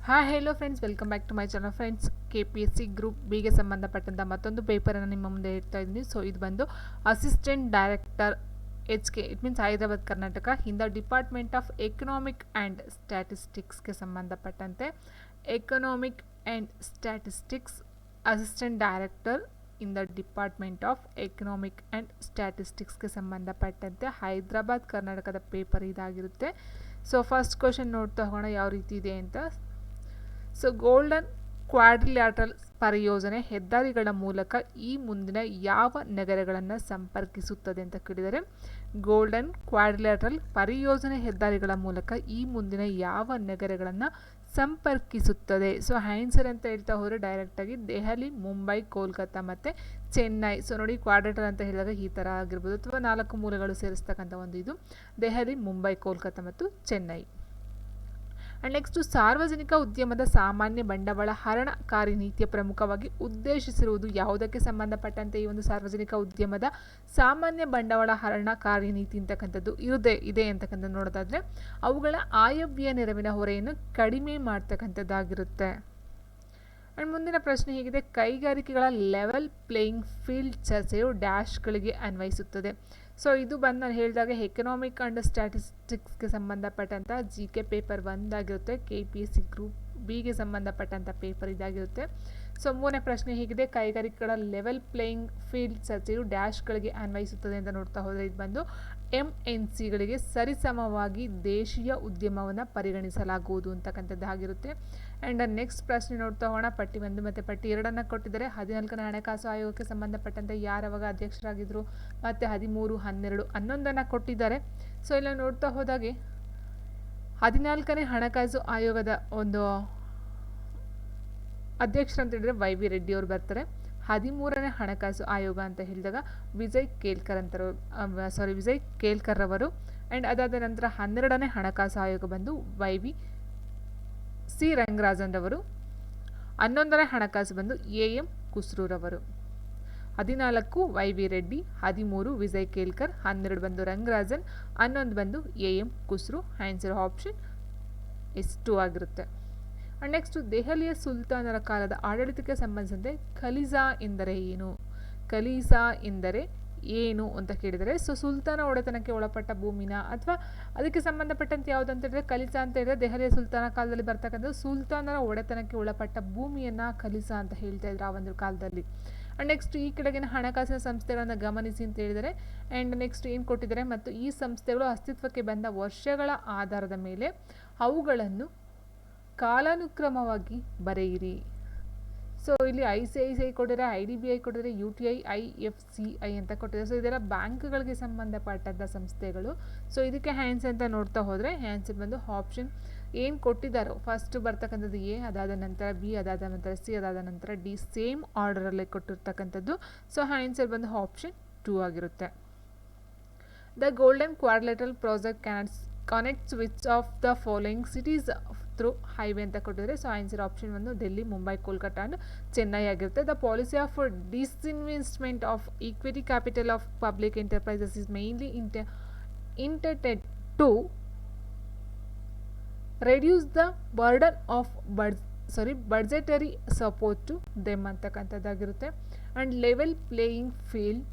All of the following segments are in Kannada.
Hi hello friends, welcome back to my channel. Friends, KPSC group ಬಿಗೆ ಸಂಬಂಧಪಟ್ಟಂಥ ಮತ್ತೊಂದು ಪೇಪರನ್ನು ನಿಮ್ಮ ಮುಂದೆ ಇಡ್ತಾ ಇದ್ದೀನಿ. ಸೊ ಇದು ಬಂದು assistant director HK, it means Hyderabad Karnataka, in the department of economic and ಸ್ಟ್ಯಾಟಿಸ್ಟಿಕ್ಸ್ಗೆ ಸಂಬಂಧಪಟ್ಟಂತೆ economic and statistics assistant director in the department of economic and ಸ್ಟ್ಯಾಟಿಸ್ಟಿಕ್ಸ್ಗೆ ಸಂಬಂಧಪಟ್ಟಂತೆ ಹೈದರಾಬಾದ್ ಕರ್ನಾಟಕದ ಪೇಪರ್ ಇದಾಗಿರುತ್ತೆ. ಸೊ ಫಸ್ಟ್ ಕ್ವಶನ್ ನೋಡ್ತಾ ಹೋಗೋಣ ಯಾವ ರೀತಿ ಇದೆ ಅಂತ. ಸೊ ಗೋಲ್ಡನ್ ಕ್ವಾಡ್ರಿಲ್ಯಾಟ್ರಲ್ ಪರಿಯೋಜನೆ ಹೆದ್ದಾರಿಗಳ ಮೂಲಕ ಈ ಮುಂದಿನ ಯಾವ ನಗರಗಳನ್ನು ಸಂಪರ್ಕಿಸುತ್ತದೆ ಅಂತ ಕೇಳಿದರೆ, ಗೋಲ್ಡನ್ ಕ್ವಾಡ್ರಿಲ್ಯಾಟ್ರಲ್ ಪರಿಯೋಜನೆ ಹೆದ್ದಾರಿಗಳ ಮೂಲಕ ಈ ಮುಂದಿನ ಯಾವ ನಗರಗಳನ್ನು ಸಂಪರ್ಕಿಸುತ್ತದೆ. ಸೊ ಆನ್ಸರ್ ಅಂತ ಹೇಳ್ತಾ ಹೋದರೆ ಡೈರೆಕ್ಟಾಗಿ ದೆಹಲಿ, ಮುಂಬೈ, ಕೋಲ್ಕತ್ತಾ ಮತ್ತು ಚೆನ್ನೈ. ಸೊ ನೋಡಿ, ಕ್ವಾಡ್ರಿಲ್ಯಾಟ್ರಲ್ ಅಂತ ಹೇಳಿದಾಗ ಈ ಥರ ಆಗಿರ್ಬೋದು, ಅಥವಾ 4 ಮೂಲಗಳು ಸೇರಿಸ್ತಕ್ಕಂಥ ಒಂದು ಇದು ದೆಹಲಿ, ಮುಂಬೈ, ಕೋಲ್ಕತ್ತಾ ಮತ್ತು ಚೆನ್ನೈ. ಆ್ಯಂಡ್ ನೆಕ್ಸ್ಟು, ಸಾರ್ವಜನಿಕ ಉದ್ಯಮದ ಸಾಮಾನ್ಯ ಬಂಡವಾಳ ಹರಣ ಕಾರ್ಯನೀತಿಯ ಪ್ರಮುಖವಾಗಿ ಉದ್ದೇಶಿಸಿರುವುದು ಯಾವುದಕ್ಕೆ ಸಂಬಂಧಪಟ್ಟಂತೆ ಈ ಒಂದು ಸಾರ್ವಜನಿಕ ಉದ್ಯಮದ ಸಾಮಾನ್ಯ ಬಂಡವಾಳ ಹರಣ ಕಾರ್ಯನೀತಿ ಅಂತಕ್ಕಂಥದ್ದು ಇದೆ ಅಂತಕ್ಕಂಥದ್ದು ನೋಡೋದಾದರೆ ಅವುಗಳ ಆಯವ್ಯಯ ನೆರವಿನ ಹೊರೆಯನ್ನು ಕಡಿಮೆ ಮಾಡ್ತಕ್ಕಂಥದ್ದಾಗಿರುತ್ತೆ. ಆ್ಯಂಡ್ ಮುಂದಿನ ಪ್ರಶ್ನೆ ಹೀಗಿದೆ, ಕೈಗಾರಿಕೆಗಳ ಲೆವೆಲ್ ಪ್ಲೇಯಿಂಗ್ ಫೀಲ್ಡ್ ಚರ್ಚೆಯು ಡ್ಯಾಶ್ಗಳಿಗೆ ಅನ್ವಯಿಸುತ್ತದೆ. ಸೊ ಇದು ಬಂದು ನಾನು ಹೇಳಿದಾಗ ಎಕನಾಮಿಕ್ ಆ್ಯಂಡ್ ಸ್ಟ್ಯಾಟಿಸ್ಟಿಕ್ಸ್ಗೆ ಸಂಬಂಧಪಟ್ಟಂಥ GK ಪೇಪರ್ 1 ಆಗಿರುತ್ತೆ. KPSC ಗ್ರೂಪ್ ಬಿಗೆ ಸಂಬಂಧಪಟ್ಟಂಥ ಪೇಪರ್ ಇದಾಗಿರುತ್ತೆ. ಸೊ ಮೂರನೇ ಪ್ರಶ್ನೆ ಹೀಗಿದೆ, ಕೈಗಾರಿಕೆಗಳ ಲೆವೆಲ್ ಪ್ಲೇಯಿಂಗ್ ಫೀಲ್ಡ್ ಚರ್ಚೆಯು ಡ್ಯಾಶ್ಗಳಿಗೆ ಅನ್ವಯಿಸುತ್ತದೆ ಅಂತ ನೋಡ್ತಾ ಹೋದರೆ ಇದು ಬಂದು MNCಗಳಿಗೆ ಸರಿಸಮವಾಗಿ ದೇಶೀಯ ಉದ್ಯಮವನ್ನು ಪರಿಗಣಿಸಲಾಗುವುದು ಅಂತಕ್ಕಂಥದ್ದಾಗಿರುತ್ತೆ. ಆ್ಯಂಡ್ ನೆಕ್ಸ್ಟ್ ಪ್ರಶ್ನೆ ನೋಡ್ತಾ ಹೋಗೋಣ. ಪಟ್ಟಿ 1 ಮತ್ತು ಪಟ್ಟಿ 2 ಕೊಟ್ಟಿದ್ದಾರೆ. 14ನೇ ಹಣಕಾಸು ಆಯೋಗಕ್ಕೆ ಸಂಬಂಧಪಟ್ಟಂತೆ ಯಾರವಾಗ ಅಧ್ಯಕ್ಷರಾಗಿದ್ದರು, ಮತ್ತು 13, 12, 11 ಕೊಟ್ಟಿದ್ದಾರೆ. ಸೊ ಇಲ್ಲ ನೋಡ್ತಾ ಹೋದಾಗೆ 14ನೇ ಹಣಕಾಸು ಆಯೋಗದ ಒಂದು ಅಧ್ಯಕ್ಷರು ಅಂತ ಹೇಳಿದ್ರೆ YV ರೆಡ್ಡಿ ಅವರು ಬರ್ತಾರೆ. 13ನೇ ಹಣಕಾಸು ಆಯೋಗ ಅಂತ ಹೇಳಿದಾಗ ವಿಜಯ್ ಕೇಲ್ಕರ್ ರವರು. ಆ್ಯಂಡ್ ಅದಾದ ನಂತರ 12ನೇ ಹಣಕಾಸು ಆಯೋಗ ಬಂದು YV ಸಿ ರಂಗರಾಜನ್ ರವರು. 11ನೇ ಹಣಕಾಸು ಬಂದು AM ಕುಸ್ರೂರವರು. 14 YV ರೆಡ್ಡಿ, 13 ವಿಜಯ್ ಕೇಲ್ಕರ್, 12 ಬಂದು ರಂಗರಾಜನ್, 11 ಬಂದು AM ಕುಸ್ರು. ಆನ್ಸರ್ ಆಪ್ಷನ್ S2 ಆಗಿರುತ್ತೆ. ಆ್ಯಂಡ್ ನೆಕ್ಸ್ಟು, ದೆಹಲಿಯ ಸುಲ್ತಾನರ ಕಾಲದ ಆಡಳಿತಕ್ಕೆ ಸಂಬಂಧಿಸಿದಂತೆ ಖಲೀಜಾ ಎಂದರೆ ಏನು? ಖಲೀಜಾ ಎಂದರೆ ಏನು ಅಂತ ಕೇಳಿದರೆ, ಸೊ ಸುಲ್ತಾನ ಒಡೆತನಕ್ಕೆ ಒಳಪಟ್ಟ ಭೂಮಿನ ಅಥವಾ ಅದಕ್ಕೆ ಸಂಬಂಧಪಟ್ಟಂತೆ ಯಾವುದು ಅಂತ ಹೇಳಿದ್ರೆ ಖಲೀಜಾ ಅಂತ ಹೇಳಿದ್ರೆ ದೆಹಲಿಯ ಸುಲ್ತಾನ ಕಾಲದಲ್ಲಿ ಬರ್ತಕ್ಕಂಥದ್ದು ಸುಲ್ತಾನರ ಒಡೆತನಕ್ಕೆ ಒಳಪಟ್ಟ ಭೂಮಿಯನ್ನು ಖಲೀಜಾ ಅಂತ ಹೇಳ್ತಾ ಇದ್ರು ಆ ಒಂದು ಕಾಲದಲ್ಲಿ. ಆ್ಯಂಡ್ ನೆಕ್ಸ್ಟ್, ಈ ಕೆಳಗಿನ ಹಣಕಾಸಿನ ಸಂಸ್ಥೆಗಳನ್ನು ಗಮನಿಸಿ ಅಂತ ಹೇಳಿದರೆ, ಆ್ಯಂಡ್ ನೆಕ್ಸ್ಟ್ ಏನು ಕೊಟ್ಟಿದ್ದಾರೆ, ಮತ್ತು ಈ ಸಂಸ್ಥೆಗಳು ಅಸ್ತಿತ್ವಕ್ಕೆ ಬಂದ ವರ್ಷಗಳ ಆಧಾರದ ಮೇಲೆ ಅವುಗಳನ್ನು ಕಾಲಾನುಕ್ರಮವಾಗಿ ಬರೆಯಿರಿ. ಸೊ ಇಲ್ಲಿ ICICI ಕೊಟ್ಟಿದ್ದಾರೆ, IDBI ಕೊಟ್ಟಿದ್ದಾರೆ, UTI, IFCI ಅಂತ ಕೊಟ್ಟಿದ್ದಾರೆ. ಸೊ ಇದೆಲ್ಲ ಬ್ಯಾಂಕ್ಗಳಿಗೆ ಸಂಬಂಧಪಟ್ಟಂಥ ಸಂಸ್ಥೆಗಳು. ಸೊ ಇದಕ್ಕೆ ಆನ್ಸರ್ ಅಂತ ನೋಡ್ತಾ ಹೋದರೆ ಆನ್ಸರ್ ಬಂದು ಆಪ್ಷನ್ ಏನು ಕೊಟ್ಟಿದ್ದಾರೋ ಫಸ್ಟ್ ಬರ್ತಕ್ಕಂಥದ್ದು A, ಅದಾದ ನಂತರ B, ಅದಾದ ನಂತರ C, ಅದಾದ ನಂತರ D, ಸೇಮ್ ಆರ್ಡರಲ್ಲೇ ಕೊಟ್ಟಿರ್ತಕ್ಕಂಥದ್ದು. ಸೊ ಆನ್ಸರ್ ಬಂದು ಆಪ್ಷನ್ 2 ಆಗಿರುತ್ತೆ. The golden quadrilateral project connects which of the following cities through highway ಅಂತ ಕೊಟ್ಟಿದ್ದಾರೆ. ಸೊ ಆನ್ಸರ್ ಆಪ್ಷನ್ ಒಂದು ಡೆಲ್ಲಿ, ಮುಂಬೈ, ಕೋಲ್ಕತ್ತಾ ಆ್ಯಂಡ್ ಚೆನ್ನೈ ಆಗಿರುತ್ತೆ. The policy of disinvestment of equity capital of public enterprises is mainly intended to reduce the burden of budgetary support to them ಅಂತಕ್ಕಂಥದ್ದಾಗಿರುತ್ತೆ. And level playing field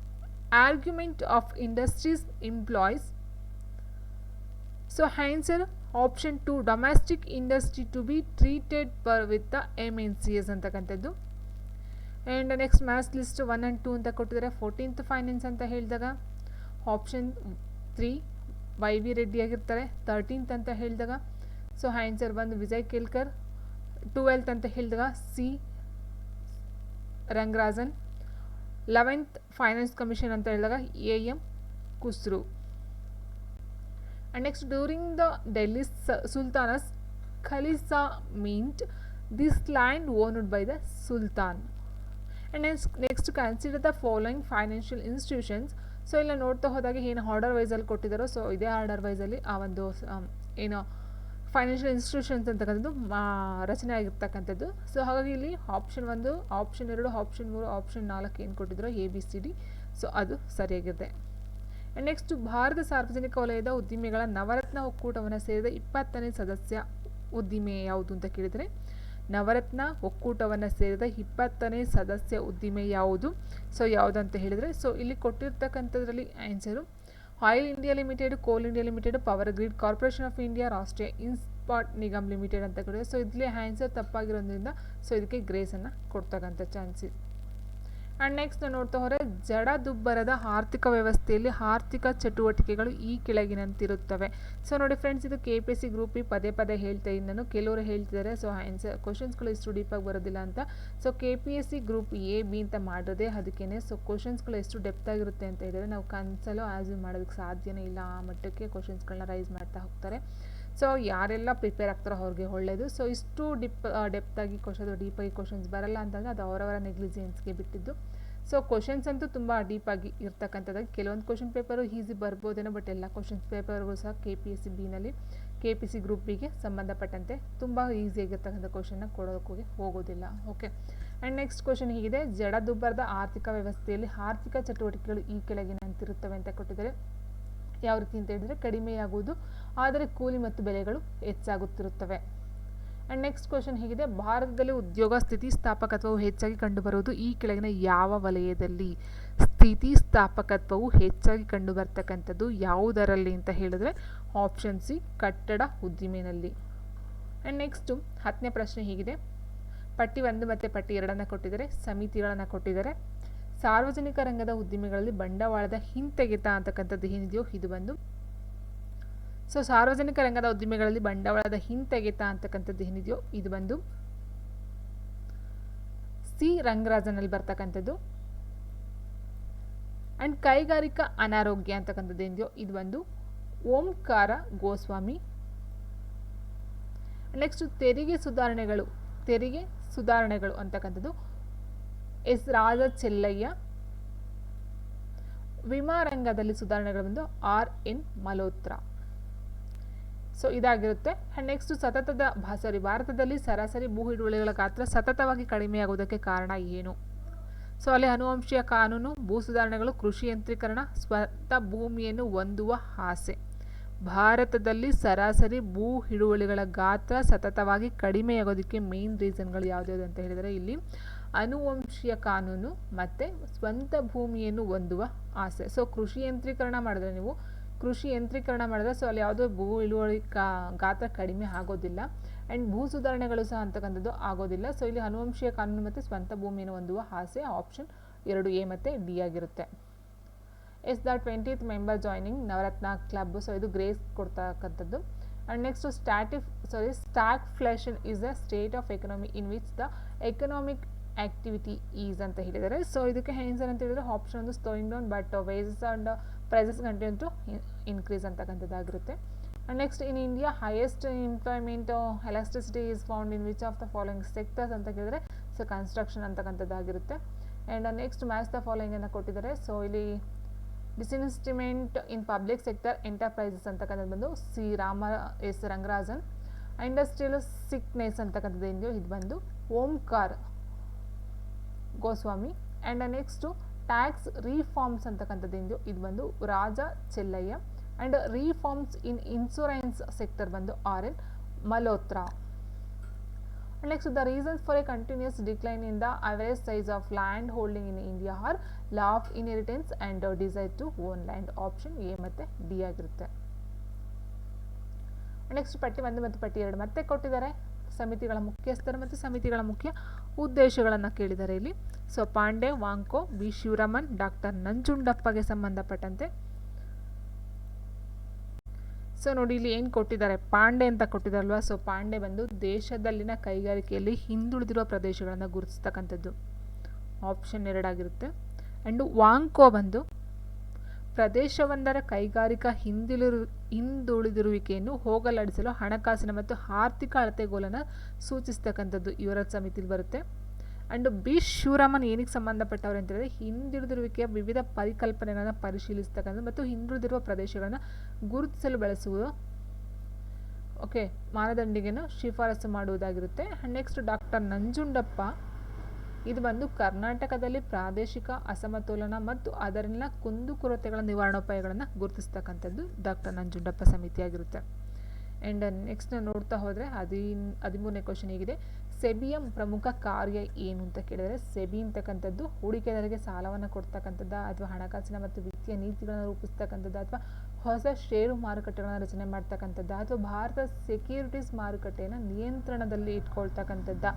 argument of industries employs. So answer option 2 domestic industry to be treated with the MNCs ಅಂತಕ್ಕಂಥದ್ದು. And next maths list 1 and 2 ಅಂತ ಕೊಟ್ಟಿದ್ದಾರೆ. 14th ಫೈನಾನ್ಸ್ ಅಂತ ಹೇಳಿದಾಗ ಆಪ್ಷನ್ 3 YV ರೆಡ್ಡಿ ಆಗಿರ್ತಾರೆ. 13th ಅಂತ ಹೇಳಿದಾಗ ಸೊ ಆನ್ಸರ್ ಬಂದು ವಿಜಯ್ ಕೇಲ್ಕರ್. 12th ಅಂತ ಹೇಳಿದಾಗ C Rangarajan. 11th finance commission ಅಂತ ಹೇಳಿದಾಗ AM ಕುಸ್ರು. And next, during the Delhi Sultanate, Khalifa meant this land owned by the Sultan. And next consider the following financial institutions. So ಇಲ್ಲ ನೋಡ್ತಾ ಹೋದಾಗ ಏನು ಆರ್ಡರ್ ವೈಸಲ್ಲಿ ಕೊಟ್ಟಿದ್ದಾರೋ ಸೊ ಇದೇ ಆರ್ಡರ್ ವೈಸಲ್ಲಿ ಆ ಒಂದು ಏನು ಫೈನಾನ್ಷಿಯಲ್ ಇನ್ಸ್ಟಿಟ್ಯೂಷನ್ಸ್ ಅಂತಕ್ಕಂಥದ್ದು ರಚನೆ ಆಗಿರ್ತಕ್ಕಂಥದ್ದು. ಸೊ ಹಾಗಾಗಿ ಇಲ್ಲಿ ಆಪ್ಷನ್ 1, ಆಪ್ಷನ್ 2, ಆಪ್ಷನ್ 3, ಆಪ್ಷನ್ 4 ಏನು ಕೊಟ್ಟಿದ್ದಾರೋ ABCD. ಸೊ ಅದು ಸರಿಯಾಗಿದೆ. ನೆಕ್ಸ್ಟ್, ಭಾರತ ಸಾರ್ವಜನಿಕ ವಲಯದ ಉದ್ದಿಮೆಗಳ ನವರತ್ನ ಒಕ್ಕೂಟವನ್ನು ಸೇರಿದ 20ನೇ ಸದಸ್ಯ ಉದ್ದಿಮೆ ಯಾವುದು ಅಂತ ಕೇಳಿದರೆ ನವರತ್ನ ಒಕ್ಕೂಟವನ್ನು ಸೇರಿದ 20ನೇ ಸದಸ್ಯ ಉದ್ದಿಮೆ ಯಾವುದು? ಸೊ ಯಾವುದಂತ ಹೇಳಿದರೆ, ಸೊ ಇಲ್ಲಿ ಕೊಟ್ಟಿರ್ತಕ್ಕಂಥದ್ರಲ್ಲಿ ಆನ್ಸರು ಆಯಿಲ್ ಇಂಡಿಯಾ ಲಿಮಿಟೆಡ್, ಕೋಲ್ India limited, power grid corporation of India, ರಾಷ್ಟ್ರೀಯ ಇಸ್ಪಾಟ್ ನಿಗಮ್ ಲಿಮಿಟೆಡ್ ಅಂತ ಕೊಟ್ಟಿದೆ. ಸೊ ಇಲ್ಲಿ ಆನ್ಸರ್ ತಪ್ಪಾಗಿರೋದ್ರಿಂದ ಸೊ ಇದಕ್ಕೆ ಗ್ರೇಸನ್ನು ಕೊಡ್ತಕ್ಕಂಥ ಚಾನ್ಸ್ ಇದೆ. ಆ್ಯಂಡ್ ನೆಕ್ಸ್ಟ್ ನೋಡ್ತಾ ಹೋದರೆ ಜಡದುಬ್ಬರದ ಆರ್ಥಿಕ ವ್ಯವಸ್ಥೆಯಲ್ಲಿ ಆರ್ಥಿಕ ಚಟುವಟಿಕೆಗಳು ಈ ಕೆಳಗಿನಂತಿರುತ್ತವೆ. ಸೊ ನೋಡಿ ಫ್ರೆಂಡ್ಸ್, ಇದು KPSC ಗ್ರೂಪ್ ಬಿ ಪದೇ ಹೇಳ್ತಾ ಇದ್ದೀನಿ ನಾನು. ಕೆಲವರು ಹೇಳ್ತಿದ್ದಾರೆ ಸೊ ಆನ್ಸರ್ ಕ್ವಶನ್ಸ್ಗಳು ಇಷ್ಟು ಡೀಪಾಗಿ ಬರೋದಿಲ್ಲ ಅಂತ. So KPSC group A B ಅಂತ ಮಾಡೋದೇ ಅದಕ್ಕೇ. ಸೊ ಕ್ವಶನ್ಸ್ಗಳು ಎಷ್ಟು ಡೆಪ್ತ್ ಆಗಿರುತ್ತೆ ಅಂತ ಹೇಳಿದರೆ ನಾವು ಕನ್ಸಲ್ಲೂ ಆಸ್ಯೂಮ್ ಮಾಡೋದಕ್ಕೆ ಸಾಧ್ಯನೇ ಇಲ್ಲ. ಆ ಮಟ್ಟಕ್ಕೆ ಕ್ವಶನ್ಸ್ಗಳನ್ನ ರೈಸ್ ಮಾಡ್ತಾ ಹೋಗ್ತಾರೆ. ಸೊ ಯಾರೆಲ್ಲ ಪ್ರಿಪೇರ್ ಆಗ್ತಾರೋ ಅವ್ರಿಗೆ ಒಳ್ಳೆಯದು. ಸೊ ಇಷ್ಟು ಡೆಪ್ತಾಗಿ ಡೀಪಾಗಿ ಕ್ವಶನ್ಸ್ ಬರಲ್ಲ ಅಂತಂದರೆ ಅದು ಅವರವರ ನೆಗ್ಲಿಜೆನ್ಸ್ಗೆ ಬಿಟ್ಟಿದ್ದು. ಸೊ ಕ್ವಶನ್ಸ್ ಅಂತೂ ತುಂಬ ಡೀಪಾಗಿ ಇರ್ತಕ್ಕಂಥದ್ದಾಗಿ ಕೆಲವೊಂದು ಕ್ವಶನ್ ಪೇಪರು ಈಸಿ ಬರ್ಬೋದೇನೋ, ಬಟ್ ಎಲ್ಲ ಕ್ವಶನ್ಸ್ ಪೇಪರ್ಗೂ ಸಹ KPSC ಬಿನಲ್ಲಿ KPSC ಗ್ರೂಪ್ ಬಿಗೆ ಸಂಬಂಧಪಟ್ಟಂತೆ ತುಂಬ ಈಸಿಯಾಗಿರ್ತಕ್ಕಂಥ ಕ್ವಶನ್ನ ಕೊಡೋದಕ್ಕೆ ಹೋಗೋದಿಲ್ಲ. ಓಕೆ. ಆ್ಯಂಡ್ ನೆಕ್ಸ್ಟ್ ಕ್ವಶನ್ ಹೀಗಿದೆ, ಜಡದುಬ್ಬರದ ಆರ್ಥಿಕ ವ್ಯವಸ್ಥೆಯಲ್ಲಿ ಆರ್ಥಿಕ ಚಟುವಟಿಕೆಗಳು ಈ ಕೆಳಗಿನಂತಿರುತ್ತವೆ ಅಂತ ಕೊಟ್ಟಿದ್ದಾರೆ. ಯಾವ ರೀತಿ ಅಂತ ಹೇಳಿದರೆ ಕಡಿಮೆಯಾಗುವುದು, ಆದರೆ ಕೂಲಿ ಮತ್ತು ಬೆಲೆಗಳು ಹೆಚ್ಚಾಗುತ್ತಿರುತ್ತವೆ. ಆ್ಯಂಡ್ ನೆಕ್ಸ್ಟ್ ಕ್ವಶನ್ ಹೀಗಿದೆ, ಭಾರತದಲ್ಲಿ ಉದ್ಯೋಗ ಸ್ಥಿತಿಸ್ಥಾಪಕತ್ವವು ಹೆಚ್ಚಾಗಿ ಕಂಡುಬರುವುದು ಈ ಕೆಳಗಿನ ಯಾವ ವಲಯದಲ್ಲಿ? ಸ್ಥಿತಿಸ್ಥಾಪಕತ್ವವು ಹೆಚ್ಚಾಗಿ ಕಂಡುಬರ್ತಕ್ಕಂಥದ್ದು ಯಾವುದರಲ್ಲಿ ಅಂತ ಹೇಳಿದ್ರೆ ಆಪ್ಷನ್ ಸಿ, ಕಟ್ಟಡ ಉದ್ದಿಮೆನಲ್ಲಿ. ಆ್ಯಂಡ್ ನೆಕ್ಸ್ಟು 10ನೇ ಪ್ರಶ್ನೆ ಹೀಗಿದೆ, ಪಟ್ಟಿ 1 ಮತ್ತು ಪಟ್ಟಿ 2 ಕೊಟ್ಟಿದ್ದಾರೆ, ಸಮಿತಿಗಳನ್ನು ಕೊಟ್ಟಿದ್ದಾರೆ. ಸಾರ್ವಜನಿಕ ರಂಗದ ಉದ್ದಿಮೆಗಳಲ್ಲಿ ಬಂಡವಾಳದ ಹಿಂತೆಗೆತ ಅಂತಕ್ಕಂಥದ್ದು ಏನಿದೆಯೋ ಇದು ಬಂದು, ಸೊ ಸಾರ್ವಜನಿಕ ರಂಗದ ಉದ್ದಿಮೆಗಳಲ್ಲಿ ಬಂಡವಾಳದ ಹಿಂತೆಗೆತ ಅಂತಕ್ಕಂಥದ್ದು ಏನಿದೆಯೋ ಇದು ಬಂದು ಸಿ ರಂಗರಾಜನಲ್ಲಿ ಬರ್ತಕ್ಕಂಥದ್ದು. ಆ್ಯಂಡ್ ಕೈಗಾರಿಕಾ ಅನಾರೋಗ್ಯ ಅಂತಕ್ಕಂಥದ್ದು ಏನಿದೆಯೋ ಇದು ಬಂದು ಓಂಕಾರ ಗೋಸ್ವಾಮಿ. ನೆಕ್ಸ್ಟ್ ತೆರಿಗೆ ಸುಧಾರಣೆಗಳು ಅಂತಕ್ಕಂಥದ್ದು ಎಸ್ ರಾಜ ಚೆಲ್ಲಯ್ಯ. ವಿಮಾ ರಂಗದಲ್ಲಿ ಸುಧಾರಣೆಗಳು ಬಂದು RN ಮಲ್ಹೋತ್ರಾ. ಸೊ ಇದಾಗಿರುತ್ತೆ. ಆ್ಯಂಡ್ ನೆಕ್ಸ್ಟ್ ಭಾರತದಲ್ಲಿ ಸರಾಸರಿ ಭೂ ಹಿಡುವಳಿಗಳ ಗಾತ್ರ ಸತತವಾಗಿ ಕಡಿಮೆಯಾಗುವುದಕ್ಕೆ ಕಾರಣ ಏನು? ಸೊ ಅಲ್ಲಿ ಅನುವಂಶೀಯ ಕಾನೂನು, ಭೂ ಸುಧಾರಣೆಗಳು, ಕೃಷಿ ಯಂತ್ರೀಕರಣ, ಸ್ವಂತ ಭೂಮಿಯನ್ನು ಹೊಂದುವ ಆಸೆ. ಭಾರತದಲ್ಲಿ ಸರಾಸರಿ ಭೂ ಹಿಡುವಳಿಗಳ ಗಾತ್ರ ಸತತವಾಗಿ ಕಡಿಮೆಯಾಗೋದಕ್ಕೆ ಮೇನ್ ರೀಸನ್ಗಳು ಯಾವ್ಯಾವುದು ಅಂತ ಹೇಳಿದರೆ ಇಲ್ಲಿ ಅನುವಂಶೀಯ ಕಾನೂನು ಮತ್ತು ಸ್ವಂತ ಭೂಮಿಯನ್ನು ಹೊಂದುವ ಆಸೆ. ಸೊ ಕೃಷಿ ಯಂತ್ರೀಕರಣ ಮಾಡಿದ್ರೆ ಸೊ ಅಲ್ಲಿ ಯಾವುದೋ ಭೂ ಇಳುವಳಿ ಗಾತ್ರ ಕಡಿಮೆ ಆಗೋದಿಲ್ಲ. ಆ್ಯಂಡ್ ಭೂ ಸುಧಾರಣೆಗಳು ಸಹ ಅಂತಕ್ಕಂಥದ್ದು ಆಗೋದಿಲ್ಲ. ಸೊ ಇಲ್ಲಿ ಅನುವಂಶೀಯ ಕಾನೂನು ಮತ್ತು ಸ್ವಂತ ಭೂಮಿಯನ್ನು ಹೊಂದುವ ಆಸೆ ಆಪ್ಷನ್ 2A ಮತ್ತು D ಆಗಿರುತ್ತೆ. As the 20th member joining Navratna club. So ಇದು ಗ್ರೇಸ್ ಕೊಡ್ತಕ್ಕಂಥದ್ದು. And next stagflation is a state of economy in which the economic activity is ಅಂತ ಹೇಳಿದ್ದಾರೆ. ಸೊ ಇದಕ್ಕೆ ಆನ್ಸರ್ ಅಂತ ಹೇಳಿದರೆ option 1 slowing down but wages and prices continue to increase ಅಂತಕ್ಕಂಥದ್ದಾಗಿರುತ್ತೆ. And next in India highest employment electricity is found in which of the following sectors ಅಂತ ಕೇಳಿದರೆ ಸೊ ಕನ್ಸ್ಟ್ರಕ್ಷನ್ ಅಂತಕ್ಕಂಥದ್ದಾಗಿರುತ್ತೆ. And next match the following ಅನ್ನು ಕೊಟ್ಟಿದ್ದಾರೆ. ಸೊ ಇಲ್ಲಿ disinvestment in public sector enterprises ಅಂತಕ್ಕಂಥದ್ದು ಬಂದು ಸಿ ರಂಗರಾಜನ್. ಇಂಡಸ್ಟ್ರಿಯಲ್ ಸಿಕ್ನೆಸ್ ಅಂತಕ್ಕಂಥದ್ದು ಏನಿದೆಯೋ ಇದು ಬಂದು Omkar Goswami. And next tax reforms ಅಂತಕ್ಕಂಥದ್ದು ಏನಿದೆಯೋ ಇದು ಬಂದು Raja Chelliah. And reforms in insurance sector ಬಂದು RN Malhotra. Next the reasons for a continuous decline in the average size of land holding in India are law of inheritance and desire to own land. Option A ಮತ್ತು D ಆಗಿರುತ್ತೆ. ನೆಕ್ಸ್ಟ್ ಪಟ್ಟಿ 1 ಮತ್ತು ಪಟ್ಟಿ 2 ಮತ್ತೆ ಕೊಟ್ಟಿದ್ದಾರೆ. ಸಮಿತಿಗಳ ಮುಖ್ಯಸ್ಥರು ಮತ್ತು ಸಮಿತಿಗಳ ಮುಖ್ಯ ಉದ್ದೇಶಗಳನ್ನು ಕೇಳಿದ್ದಾರೆ ಇಲ್ಲಿ. So Pande, Wanchoo, B Sivaraman, doctor ನಂಜುಂಡಪ್ಪಗೆ ಸಂಬಂಧಪಟ್ಟಂತೆ. ಸೊ ನೋಡಿ ಇಲ್ಲಿ ಏನು ಕೊಟ್ಟಿದ್ದಾರೆ, ಪಾಂಡೆ ಅಂತ ಕೊಟ್ಟಿದ್ದಾರಲ್ವ. ಸೊ ಪಾಂಡೆ ಬಂದು ದೇಶದಲ್ಲಿನ ಕೈಗಾರಿಕೆಯಲ್ಲಿ ಹಿಂದುಳಿದಿರುವ ಪ್ರದೇಶಗಳನ್ನು ಗುರುತಿಸ್ತಕ್ಕಂಥದ್ದು ಆಪ್ಷನ್ 2 ಆಗಿರುತ್ತೆ. ಆ್ಯಂಡ್ ವಾಂಕೋ ಬಂದು ಪ್ರದೇಶವೊಂದರ ಕೈಗಾರಿಕಾ ಹಿಂದುಳಿದಿರುವಿಕೆಯನ್ನು ಹೋಗಲಾಡಿಸಲು ಹಣಕಾಸಿನ ಮತ್ತು ಆರ್ಥಿಕ ಅಳತೆಗೋಲನ್ನು ಸೂಚಿಸ್ತಕ್ಕಂಥದ್ದು ಇವರ ಸಮಿತಿಲಿ ಬರುತ್ತೆ. ಆ್ಯಂಡ್ ಬಿ ಶಿವರಾಮನ್ ಏನಕ್ಕೆ ಸಂಬಂಧಪಟ್ಟವ್ರು ಅಂತ ಹೇಳಿದ್ರೆ ಹಿಂದುಳಿದಿರುವಿಕೆಯ ವಿವಿಧ ಪರಿಕಲ್ಪನೆಗಳನ್ನು ಪರಿಶೀಲಿಸ್ತಕ್ಕಂಥದ್ದು ಮತ್ತು ಹಿಂದುಳಿದಿರುವ ಪ್ರದೇಶಗಳನ್ನು ಗುರುತಿಸಲು ಬಳಸುವುದು ಮಾನದಂಡಿಗೆಯನ್ನು ಶಿಫಾರಸು ಮಾಡುವುದಾಗಿರುತ್ತೆ. ಆ್ಯಂಡ್ ನೆಕ್ಸ್ಟ್ ಡಾಕ್ಟರ್ ನಂಜುಂಡಪ್ಪ ಇದು ಬಂದು ಕರ್ನಾಟಕದಲ್ಲಿ ಪ್ರಾದೇಶಿಕ ಅಸಮತೋಲನ ಮತ್ತು ಅದರಲ್ಲಿನ ಕುಂದುಕೊರತೆಗಳ ನಿವಾರಣೋಪಾಯಗಳನ್ನು ಗುರುತಿಸ್ತಕ್ಕಂಥದ್ದು ಡಾಕ್ಟರ್ ನಂಜುಂಡಪ್ಪ ಸಮಿತಿಯಾಗಿರುತ್ತೆ. ಆ್ಯಂಡ್ ನೆಕ್ಸ್ಟ್ ನೋಡ್ತಾ ಹೋದರೆ 13ನೇ ಕ್ವಶನ್ ಹೀಗಿದೆ, ಸೆಬಿಯ ಪ್ರಮುಖ ಕಾರ್ಯ ಏನು ಅಂತ ಕೇಳಿದರೆ, ಸೆಬಿ ಅಂತಕ್ಕಂಥದ್ದು ಹೂಡಿಕೆದಾರರಿಗೆ ಸಾಲವನ್ನು ಕೊಡ್ತಕ್ಕಂಥದ್ದು ಅಥವಾ ಹಣಕಾಸಿನ ಮತ್ತು ವಿತ್ತೀಯ ನೀತಿಗಳನ್ನು ರೂಪಿಸ್ತಕ್ಕಂಥದ್ದು ಅಥವಾ ಹೊಸ ಷೇರು ಮಾರುಕಟ್ಟೆಗಳನ್ನು ರಚನೆ ಮಾಡ್ತಕ್ಕಂಥದ್ದು ಅಥವಾ ಭಾರತ ಸೆಕ್ಯೂರಿಟೀಸ್ ಮಾರುಕಟ್ಟೆಯನ್ನು ನಿಯಂತ್ರಣದಲ್ಲಿ ಇಟ್ಕೊಳ್ತಕ್ಕಂಥದ್ದು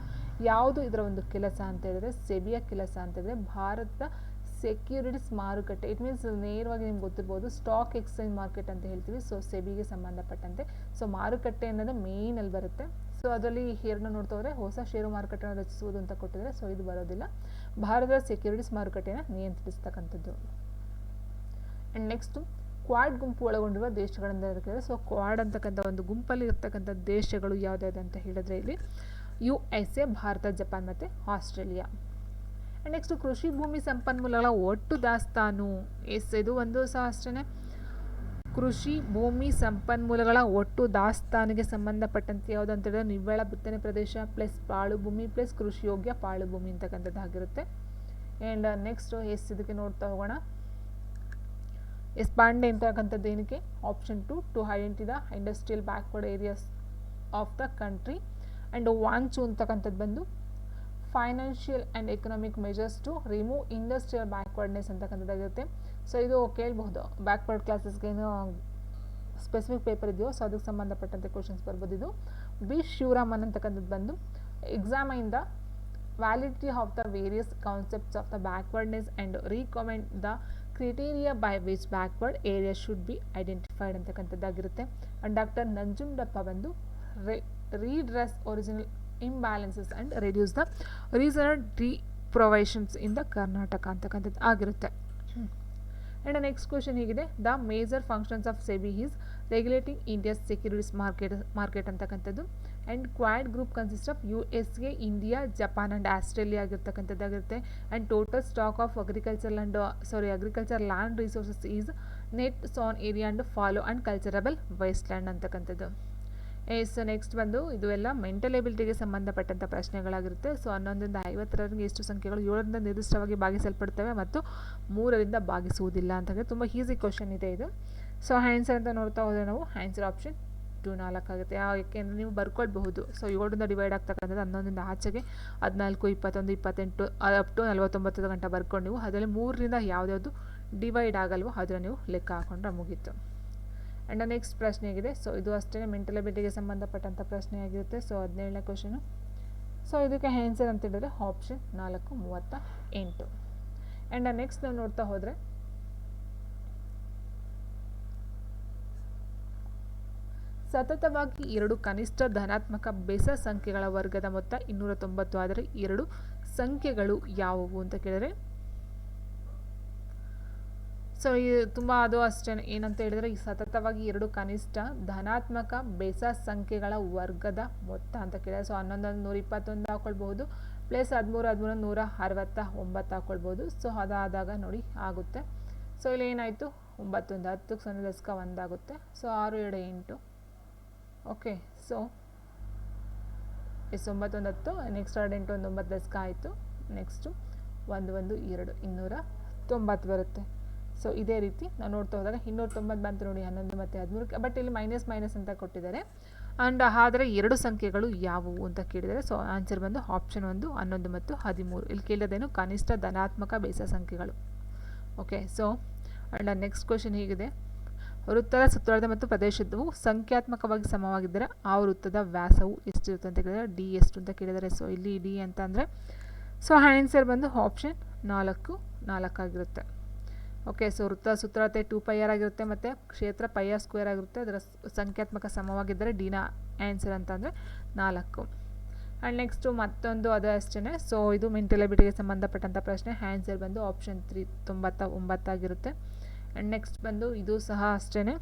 ಯಾವುದು ಇದರ ಒಂದು ಕೆಲಸ ಅಂತ ಹೇಳಿದ್ರೆ ಸೆಬಿಯ ಕೆಲಸ ಅಂತ ಹೇಳಿದ್ರೆ ಭಾರತ ಸೆಕ್ಯೂರಿಟೀಸ್ ಮಾರುಕಟ್ಟೆ. ಇಟ್ ಮೀನ್ಸ್ ನೇರವಾಗಿ ನಿಮ್ಗೆ ಗೊತ್ತಿರ್ಬೋದು ಸ್ಟಾಕ್ ಎಕ್ಸ್ಚೇಂಜ್ ಮಾರ್ಕೆಟ್ ಅಂತ ಹೇಳ್ತೀವಿ. ಸೊ ಸೆಬಿಗೆ ಸಂಬಂಧಪಟ್ಟಂತೆ ಸೊ ಮಾರುಕಟ್ಟೆ ಅನ್ನೋದು ಮೇನ್ ಅಲ್ಲಿ ಬರುತ್ತೆ. ಸೊ ಅದರಲ್ಲಿ ಎರಡು ನೋಡ್ತಾ ಹೋದರೆ ಹೊಸ ಷೇರು ಮಾರುಕಟ್ಟೆಯನ್ನು ರಚಿಸುವುದು ಅಂತ ಕೊಟ್ಟಿದ್ದಾರೆ. ಸೊ ಇದು ಬರೋದಿಲ್ಲ. ಭಾರತದ ಸೆಕ್ಯೂರಿಟೀಸ್ ಮಾರುಕಟ್ಟೆಯನ್ನು ನಿಯಂತ್ರಿಸ್ತಕ್ಕಂಥದ್ದು. ಆ್ಯಂಡ್ ನೆಕ್ಸ್ಟ್ ಕ್ವಾಡ್ ಗುಂಪು ಒಳಗೊಂಡಿರುವ ದೇಶಗಳಿಂದ ಇರ್ತದೆ. ಸೊ ಕ್ವಾಡ್ ಅಂತಕ್ಕಂಥ ಒಂದು ಗುಂಪಲ್ಲಿ ಇರ್ತಕ್ಕಂಥ ದೇಶಗಳು ಯಾವುದ್ಯಾವುದು ಅಂತ ಹೇಳಿದ್ರೆ ಇಲ್ಲಿ USA, ಭಾರತ, ಜಪಾನ್ ಮತ್ತು ಆಸ್ಟ್ರೇಲಿಯಾ. ಆ್ಯಂಡ್ ನೆಕ್ಸ್ಟ್ ಕೃಷಿ ಭೂಮಿ ಸಂಪನ್ಮೂಲಗಳ ಒಟ್ಟು ದಾಸ್ತಾನು ಇದು ಒಂದು ಸಹ ಅಷ್ಟೇ. ಕೃಷಿ ಭೂಮಿ ಸಂಪನ್ಮೂಲಗಳ ಒಟ್ಟು ದಾಸ್ತಾನಿಗೆ ಸಂಬಂಧಪಟ್ಟಂತೆ ಯಾವುದು ಅಂತ ಹೇಳಿದ್ರೆ ನಿವ್ವಳ ಬಿತ್ತನೆ ಪ್ರದೇಶ ಪ್ಲಸ್ ಪಾಳು ಭೂಮಿ ಪ್ಲಸ್ ಕೃಷಿ ಯೋಗ್ಯ ಪಾಳು ಭೂಮಿ ಅಂತಕ್ಕಂಥದ್ದಾಗಿರುತ್ತೆ. ಆ್ಯಂಡ್ ನೆಕ್ಸ್ಟ್ ಇದಕ್ಕೆ ನೋಡ್ತಾ ಹೋಗೋಣ. ಪಾಂಡೆ ಅಂತಕ್ಕಂಥದ್ದು ಏನಕ್ಕೆ option two identify the industrial backward areas of the country. And Wanchoo ಅಂತಕ್ಕಂಥದ್ದು ಬಂದು financial and economic measures to remove industrial backwardness ಅಂತಕ್ಕಂಥದ್ದಾಗಿರುತ್ತೆ. ಸೊ ಇದು ಕೇಳ್ಬಹುದು ಬ್ಯಾಕ್ವರ್ಡ್ ಕ್ಲಾಸಸ್ಗೆ ಏನು ಸ್ಪೆಸಿಫಿಕ್ ಪೇಪರ್ ಇದೆಯೋ ಸೊ ಅದಕ್ಕೆ ಸಂಬಂಧಪಟ್ಟಂತೆ ಕ್ವಶನ್ಸ್ ಬರ್ಬೋದು. ಇದು ಬಿ ಶಿವರಾಮನ್ ಅಂತಕ್ಕಂಥದ್ದು ಬಂದು examine the validity of the various concepts of the backwardness and recommend the criteria by which backward area should be identified ಅಂತಕ್ಕಂಥದ್ದಾಗಿರುತ್ತೆ. ಆ್ಯಂಡ್ ಡಾಕ್ಟರ್ ನಂಜುಂಡಪ್ಪ ಬಂದು redress original imbalances and reduce the regional deprivations in the Karnataka ಅಂತಕ್ಕಂಥದ್ದು ಆಗಿರುತ್ತೆ. ಆ್ಯಂಡ್ ನೆಕ್ಸ್ಟ್ ಕ್ವಶನ್ ಹೀಗಿದೆ, the major functions of SEBI is regulating India's securities market ಅಂತಕ್ಕಂಥದ್ದು. And quad group consist of USA, India, Japan and Australia ಆಗಿರ್ತಕ್ಕಂಥದ್ದಾಗಿರುತ್ತೆ. And total stock of agriculture land resources is net sown area and fallow and culturable waste land ಅಂತಕ್ಕಂಥದ್ದು. ಸೊ ನೆಕ್ಸ್ಟ್ ಬಂದು ಇದು ಎಲ್ಲ ಮೆಂಟಲ್ ಎಬಿಲಿಟಿಗೆ ಸಂಬಂಧಪಟ್ಟಂಥ ಪ್ರಶ್ನೆಗಳಾಗಿರುತ್ತೆ. ಸೊ 11ರಿಂದ 50ರವರೆಗೆ ಎಷ್ಟು ಸಂಖ್ಯೆಗಳು 7ರಿಂದ ನಿರ್ದಿಷ್ಟವಾಗಿ ಭಾಗಿಸಲ್ಪಡ್ತವೆ ಮತ್ತು 3ರಿಂದ ಭಾಗಿಸುವುದಿಲ್ಲ ಅಂತ ತುಂಬ ಈಸಿ ಕ್ವಶನ್ ಇದೆ ಇದು. ಸೊ ಆನ್ಸರ್ ಅಂತ ನೋಡ್ತಾ ಹೋದರೆ ನಾವು ಆನ್ಸರ್ ಆಪ್ಷನ್ 2 4 ಆಗುತ್ತೆ. ಯಾಕೆಂದರೆ ನೀವು ಬರ್ಕೊಳ್ಬಹುದು. ಸೊ 7ರಿಂದ ಡಿವೈಡ್ ಆಗ್ತಕ್ಕಂಥದ್ದು 11ರಿಂದ ಆಚೆಗೆ 14, 21, 28 ಅಪ್ ಟು 49 ಗಂಟೆ ಬರ್ಕೊಂಡು ನೀವು ಅದರಲ್ಲಿ 3ರಿಂದ ಯಾವ್ದ್ಯಾವುದು ಡಿವೈಡ್ ಆಗಲ್ವೋ ಅದನ್ನು ನೀವು ಲೆಕ್ಕ ಹಾಕೊಂಡ್ರೆ ಮುಗೀತು. ಆ್ಯಂಡ್ ನೆಕ್ಸ್ಟ್ ಪ್ರಶ್ನೆ ಆಗಿದೆ. ಸೊ ಇದು ಅಷ್ಟೇ ಮೆಂಟಲ್ ಎಬಿಲಿಟಿಗೆ ಸಂಬಂಧಪಟ್ಟಂಥ ಪ್ರಶ್ನೆ ಆಗಿರುತ್ತೆ. ಸೊ 17ನೇ ಕ್ವಶನು. ಸೊ ಇದಕ್ಕೆ ಆನ್ಸರ್ ಅಂತ ಹೇಳಿದ್ರೆ ಆಪ್ಷನ್ 4 38. ಆ್ಯಂಡ್ ನೆಕ್ಸ್ಟ್ ನಾವು ನೋಡ್ತಾ ಹೋದರೆ ಸತತವಾಗಿ 2 ಕನಿಷ್ಠ ಧನಾತ್ಮಕ ಬೆಸ ಸಂಖ್ಯೆಗಳ ವರ್ಗದ ಮೊತ್ತ 290 ಆದರೆ 2 ಸಂಖ್ಯೆಗಳು ಯಾವುವು ಅಂತ ಕೇಳಿದ್ರೆ ಸೊ ತುಂಬ ಅದು ಅಷ್ಟೇ. ಏನಂತ ಹೇಳಿದ್ರೆ ಈ ಸತತವಾಗಿ 2 ಕನಿಷ್ಠ ಧನಾತ್ಮಕ ಬೆಸ ಸಂಖ್ಯೆಗಳ ವರ್ಗದ ಮೊತ್ತ ಅಂತ ಕೇಳಿದ್ರೆ ಸೊ 11 121 ಹಾಕೊಳ್ಬಹುದು ಪ್ಲಸ್ 13 169 ಹಾಕೊಳ್ಬಹುದು. ಸೊ ಅದಾದಾಗ ನೋಡಿ ಆಗುತ್ತೆ. ಸೊ ಇಲ್ಲಿ ಏನಾಯಿತು 9 10 0 ದಶಕ 1 ಆಗುತ್ತೆ. ಸೊ 6 2 8. ಓಕೆ. ಸೊ 9 1 10 ನೆಕ್ಸ್ಟ್ 2 8 1 9 ದಶಕ ಆಯಿತು. ನೆಕ್ಸ್ಟು 1 1 2 290 ಬರುತ್ತೆ. ಸೊ ಇದೇ ರೀತಿ ನಾವು ನೋಡ್ತಾ ಹೋದಾಗ 290 ಬಂತು ನೋಡಿ 11 ಮತ್ತು 13. ಬಟ್ ಇಲ್ಲಿ ಮೈನಸ್ ಅಂತ ಕೊಟ್ಟಿದ್ದಾರೆ. ಆ್ಯಂಡ್ ಆದರೆ 2 ಸಂಖ್ಯೆಗಳು ಯಾವುವು ಅಂತ ಕೇಳಿದರೆ ಸೊ ಆನ್ಸರ್ ಬಂದು ಆಪ್ಷನ್ 1 11 ಮತ್ತು 13. ಇಲ್ಲಿ ಕೇಳಿದೇನು ಕನಿಷ್ಠ ಧನಾತ್ಮಕ ಬೇಸ ಸಂಖ್ಯೆಗಳು. Okay. So and next question ಹೀಗಿದೆ, ವೃತ್ತದ ಸುತ್ತಳತೆ ಮತ್ತು ಪ್ರದೇಶವು ಸಂಖ್ಯಾತ್ಮಕವಾಗಿ ಸಮವಾಗಿದ್ದರೆ ಆ ವೃತ್ತದ ವ್ಯಾಸವು ಎಷ್ಟಿರುತ್ತೆ ಅಂತ ಕೇಳಿದರೆ ಡಿ ಎಷ್ಟು ಅಂತ ಕೇಳಿದರೆ ಸೊ ಇಲ್ಲಿ ಡಿ ಅಂತ ಅಂದರೆ ಸೊ ಆನ್ಸರ್ ಬಂದು ಆಪ್ಷನ್ 4 ಆಗಿರುತ್ತೆ. ಓಕೆ. ಸೊ ವೃತ್ತ ಸುತ್ತಳತೆ 2πr ಆಗಿರುತ್ತೆ ಮತ್ತು ಕ್ಷೇತ್ರ πr² ಆಗಿರುತ್ತೆ. ಅದರ ಸಂಖ್ಯಾತ್ಮಕ ಸಮವಾಗಿದ್ದರೆ ಡಿನ ಆನ್ಸರ್ ಅಂತಂದರೆ 4. ಆ್ಯಂಡ್ ನೆಕ್ಸ್ಟು ಮತ್ತೊಂದು ಅದು ಅಷ್ಟೇ. ಸೊ ಇದು ಮೆಂಟಲ್ ಎಬಿಲಿಟಿಗೆ ಸಂಬಂಧಪಟ್ಟಂಥ ಪ್ರಶ್ನೆ. ಆನ್ಸರ್ ಬಂದು ಆಪ್ಷನ್ 3 99 ಆಗಿರುತ್ತೆ. ಆ್ಯಂಡ್ ನೆಕ್ಸ್ಟ್ ಬಂದು ಇದು ಸಹ ಅಷ್ಟೇ.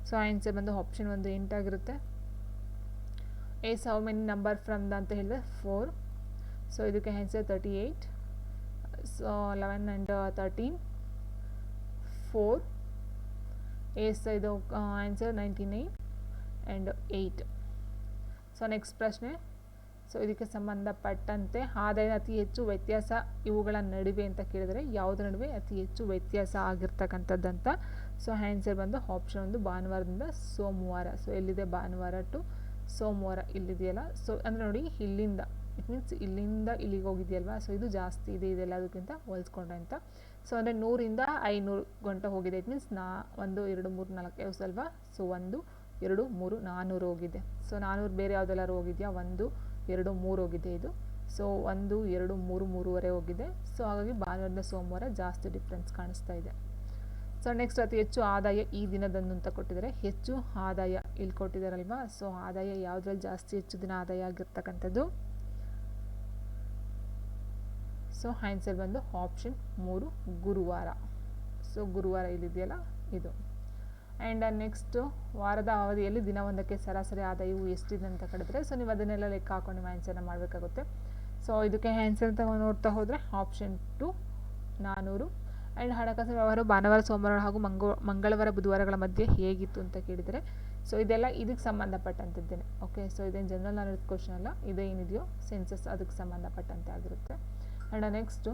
ಸೊ ಆನ್ಸರ್ ಬಂದು ಆಪ್ಷನ್ 1 8 ಆಗಿರುತ್ತೆ. Yes how many number from the ಅಂತ ಹೇಳಿದ್ರೆ 4. ಸೊ ಇದಕ್ಕೆ ಆನ್ಸರ್ 38. So 11 and 13 4. ಎಸ್ ಇದು ಆನ್ಸರ್ 99 ಆ್ಯಂಡ್ 8. ಸೊ ನೆಕ್ಸ್ಟ್ ಪ್ರಶ್ನೆ. ಸೊ ಇದಕ್ಕೆ ಸಂಬಂಧಪಟ್ಟಂತೆ ಆದಾಯದ ಅತಿ ಹೆಚ್ಚು ವ್ಯತ್ಯಾಸ ಇವುಗಳ ನಡುವೆ ಅಂತ ಕೇಳಿದರೆ ಯಾವುದರ ನಡುವೆ ಅತಿ ಹೆಚ್ಚು ವ್ಯತ್ಯಾಸ ಆಗಿರ್ತಕ್ಕಂಥದ್ದಂತ. ಸೊ ಆನ್ಸರ್ ಬಂದು ಆಪ್ಷನ್ 1 ಭಾನುವಾರದಿಂದ ಸೋಮವಾರ. ಸೊ ಎಲ್ಲಿದೆ ಭಾನುವಾರ ಟು ಸೋಮವಾರ ಇಲ್ಲಿದೆಯಲ್ಲ. ಸೊ ಅಂದರೆ ನೋಡಿ ಇಲ್ಲಿಂದ ಇಟ್ ಮೀನ್ಸ್ ಇಲ್ಲಿಂದ ಇಲ್ಲಿಗೆ ಹೋಗಿದೆಯಲ್ವಾ. ಸೊ ಇದು ಜಾಸ್ತಿ ಇದೆ ಇದೆಲ್ಲದಕ್ಕಿಂತ ಹೋಲಿಸ್ಕೊಂಡ್ರೆ ಅಂತ. ಸೊ ಅಂದರೆ 100ರಿಂದ 500 ಗಂಟೆ ಹೋಗಿದೆ. ಇಟ್ ಮೀನ್ಸ್ 1 2 3 4 ಅಲ್ವಾ. ಸೊ 1 2 3 400 ಹೋಗಿದೆ. ಸೊ 400 ಬೇರೆ ಯಾವುದೆಲ್ಲರೂ ಹೋಗಿದೆಯಾ 1 2 3 ಹೋಗಿದೆ ಇದು. ಸೊ 1 2 3 3ವರೆ ಹೋಗಿದೆ. ಸೊ ಹಾಗಾಗಿ ಭಾನುವಾರದಿಂದ ಸೋಮವಾರ ಜಾಸ್ತಿ ಡಿಫ್ರೆನ್ಸ್ ಕಾಣಿಸ್ತಾ ಇದೆ. ಸೊ ನೆಕ್ಸ್ಟ್ ಅತಿ ಹೆಚ್ಚು ಆದಾಯ ಈ ದಿನದಂದು ಅಂತ ಕೊಟ್ಟಿದ್ದಾರೆ. ಹೆಚ್ಚು ಆದಾಯ ಇಲ್ಲಿ ಕೊಟ್ಟಿದ್ದಾರಲ್ವಾ. ಸೊ ಆದಾಯ ಯಾವುದ್ರಲ್ಲಿ ಜಾಸ್ತಿ ಹೆಚ್ಚು ದಿನ ಆದಾಯ ಆಗಿರ್ತಕ್ಕಂಥದ್ದು. ಸೊ ಆನ್ಸರ್ ಬಂದು ಆಪ್ಷನ್ 3 ಗುರುವಾರ. ಸೊ ಗುರುವಾರ ಇಲ್ಲಿದೆಯಲ್ಲ ಇದು. ಆ್ಯಂಡ್ ನೆಕ್ಸ್ಟು ವಾರದ ಅವಧಿಯಲ್ಲಿ ದಿನವೊಂದಕ್ಕೆ ಸರಾಸರಿ ಆದಾಯವು ಎಷ್ಟಿದೆ ಅಂತ ಕಡಿದ್ರೆ ಸೊ ನೀವು ಅದನ್ನೆಲ್ಲ ಲೆಕ್ಕ ಹಾಕೊಂಡು ನೀವು ಆನ್ಸರ್ನ ಮಾಡಬೇಕಾಗುತ್ತೆ. ಸೊ ಇದಕ್ಕೆ ಆನ್ಸರ್ ಅಂತ ನೋಡ್ತಾ ಹೋದರೆ ಆಪ್ಷನ್ 2 400. ಆ್ಯಂಡ್ ಹಣಕಾಸಿನ ವ್ಯವಹಾರ ಭಾನುವಾರ ಸೋಮವಾರ ಹಾಗೂ ಮಂಗಳವಾರ ಬುಧವಾರಗಳ ಮಧ್ಯೆ ಹೇಗಿತ್ತು ಅಂತ ಕೇಳಿದರೆ ಸೊ ಇದೆಲ್ಲ ಇದಕ್ಕೆ ಸಂಬಂಧಪಟ್ಟಂತಿದ್ದೇನೆ. ಓಕೆ, ಸೊ ಇದೇನು ಜನರಲ್ ನಾಲೆಡ್ಜ್ ಕ್ವಶನ್ ಅಲ್ಲ, ಇದೇನಿದೆಯೋ ಸೆನ್ಸಸ್ ಅದಕ್ಕೆ ಸಂಬಂಧಪಟ್ಟಂತೆ ಆಗಿರುತ್ತೆ. ಆ್ಯಂಡ್ ನೆಕ್ಸ್ಟು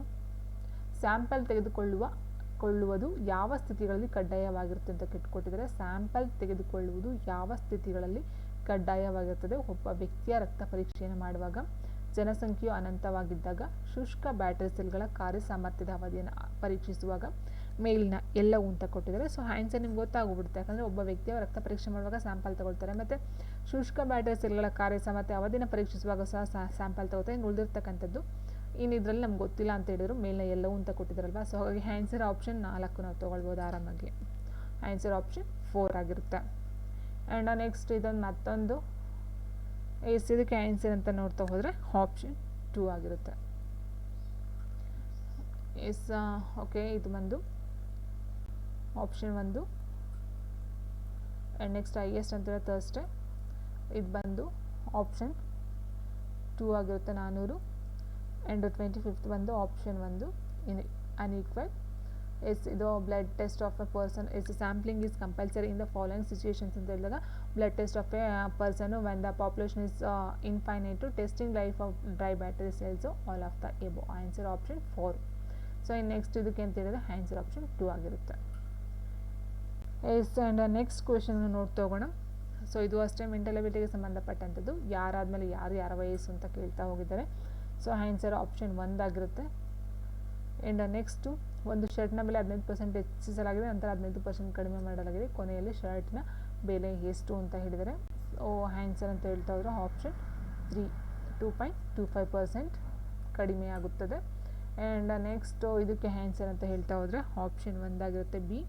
ಸ್ಯಾಂಪಲ್ ತೆಗೆದುಕೊಳ್ಳುವುದು ಯಾವ ಸ್ಥಿತಿಗಳಲ್ಲಿ ಕಡ್ಡಾಯವಾಗಿರುತ್ತೆ ಅಂತ ಕೊಟ್ಟಿದ್ದಾರೆ. ಸ್ಯಾಂಪಲ್ ತೆಗೆದುಕೊಳ್ಳುವುದು ಯಾವ ಸ್ಥಿತಿಗಳಲ್ಲಿ ಕಡ್ಡಾಯವಾಗಿರುತ್ತದೆ. ಒಬ್ಬ ವ್ಯಕ್ತಿಯ ರಕ್ತ ಪರೀಕ್ಷೆಯನ್ನು ಮಾಡುವಾಗ, ಜನಸಂಖ್ಯೆಯು ಅನಂತವಾಗಿದ್ದಾಗ, ಶುಷ್ಕ ಬ್ಯಾಟರಿ ಸೆಲ್ಗಳ ಕಾರ್ಯಸಾಮರ್ಥ್ಯದ ಅವಧಿಯನ್ನು ಪರೀಕ್ಷಿಸುವಾಗ, ಮೇಲಿನ ಎಲ್ಲವೂ ಅಂತ ಕೊಟ್ಟಿದ್ದಾರೆ. ಸೊ ಆನ್ಸರ್ ನಿಮ್ಗೆ ಗೊತ್ತಾಗ್ಬಿಡುತ್ತೆ. ಯಾಕಂದರೆ ಒಬ್ಬ ವ್ಯಕ್ತಿಯ ರಕ್ತ ಪರೀಕ್ಷೆ ಮಾಡುವಾಗ ಸ್ಯಾಂಪಲ್ ತಗೊಳ್ತಾರೆ, ಮತ್ತು ಶುಷ್ಕ ಬ್ಯಾಟರಿ ಸೆಲ್ಗಳ ಕಾರ್ಯಸಾಮರ್ಥ್ಯ ಅವಧಿಯನ್ನು ಪರೀಕ್ಷಿಸುವಾಗ ಸಹ ಸ್ಯಾಂಪಲ್ ತಗೋತಾರೆ. ಇನ್ನು ಉಳಿದಿರ್ತಕ್ಕಂಥದ್ದು ಇನ್ನು ಇದರಲ್ಲಿ ನಮ್ಗೆ ಗೊತ್ತಿಲ್ಲ ಅಂತ ಹೇಳಿದ್ರು, ಮೇಲಿನ ಎಲ್ಲವೂ ಅಂತ ಕೊಟ್ಟಿದ್ದಾರಲ್ವ. ಸೊ ಹಾಗಾಗಿ ಆನ್ಸರ್ ಆಪ್ಷನ್ 4 ನಾವು ತೊಗೊಳ್ಬೋದು ಆರಾಮಾಗಿ. ಆನ್ಸರ್ ಆಪ್ಷನ್ 4 ಆಗಿರುತ್ತೆ. ಆ್ಯಂಡ್ ನೆಕ್ಸ್ಟ್ ಇದೊಂದು ಮತ್ತೊಂದು ಇದಕ್ಕೆ ಆನ್ಸರ್ ಅಂತ ನೋಡ್ತಾ ಹೋದರೆ ಆಪ್ಷನ್ 2 ಆಗಿರುತ್ತೆ. ಓಕೆ, ಇದು ಬಂದು ಆಪ್ಷನ್ 1. ಆ್ಯಂಡ್ ನೆಕ್ಸ್ಟ್ ಹೈಯೆಸ್ಟ್ ಅಂತ ಥರ್ಸ್ಡೇ ಇದು ಬಂದು ಆಪ್ಷನ್ 2 ಆಗಿರುತ್ತೆ 400. ಆ್ಯಂಡ್ 25th ಬಂದು ಆಪ್ಷನ್ 1 ಅನ್ಈಕ್ವಲ್. ಇದು blood test of a person sampling is compulsory in the following situations ಅಂತ ಹೇಳಿದಾಗ blood test of a person when the population is infinite, testing life of dry battery cells, all of the above. Answer option 4. So ಇನ್ನು ನೆಕ್ಸ್ಟ್ ಇದಕ್ಕೆ ಅಂತ ಹೇಳಿದ್ರೆ ಆನ್ಸರ್ ಆಪ್ಷನ್ 2 ಆಗಿರುತ್ತೆ. ಆ್ಯಂಡ್ ನೆಕ್ಸ್ಟ್ ಕ್ವೆಶನ್ ನೋಡ್ತಾ ಹೋಗೋಣ. ಸೊ ಇದು ಅಷ್ಟೇ ಮೆಂಟಲ್ ಎಬಿಲಿಟಿಗೆ ಸಂಬಂಧಪಟ್ಟಂಥದ್ದು. ಯಾರಾದಮೇಲೆ ಯಾರ ವಯಸ್ಸು ಅಂತ ಕೇಳ್ತಾ ಹೋಗಿದ್ದಾರೆ. ಸೊ ಆನ್ಸರ್ ಆಪ್ಷನ್ 1 ಆಗಿರುತ್ತೆ. ಆ್ಯಂಡ್ ನೆಕ್ಸ್ಟು ಒಂದು ಶರ್ಟ್ನ ಬೆಲೆ 15% ಹೆಚ್ಚಿಸಲಾಗಿದೆ, ನಂತರ 15% ಕಡಿಮೆ ಮಾಡಲಾಗಿದೆ. ಕೊನೆಯಲ್ಲಿ ಶರ್ಟ್ನ ಬೆಲೆ ಎಷ್ಟು ಅಂತ ಹೇಳಿದರೆ ಆನ್ಸರ್ ಅಂತ ಹೇಳ್ತಾ ಹೋದರೆ ಆಪ್ಷನ್ 3 2.25% ಕಡಿಮೆ ಆಗುತ್ತದೆ. ಆ್ಯಂಡ್ ನೆಕ್ಸ್ಟು ಇದಕ್ಕೆ ಆನ್ಸರ್ ಅಂತ ಹೇಳ್ತಾ ಹೋದರೆ ಆಪ್ಷನ್ 1 ಆಗಿರುತ್ತೆ ಬಿ.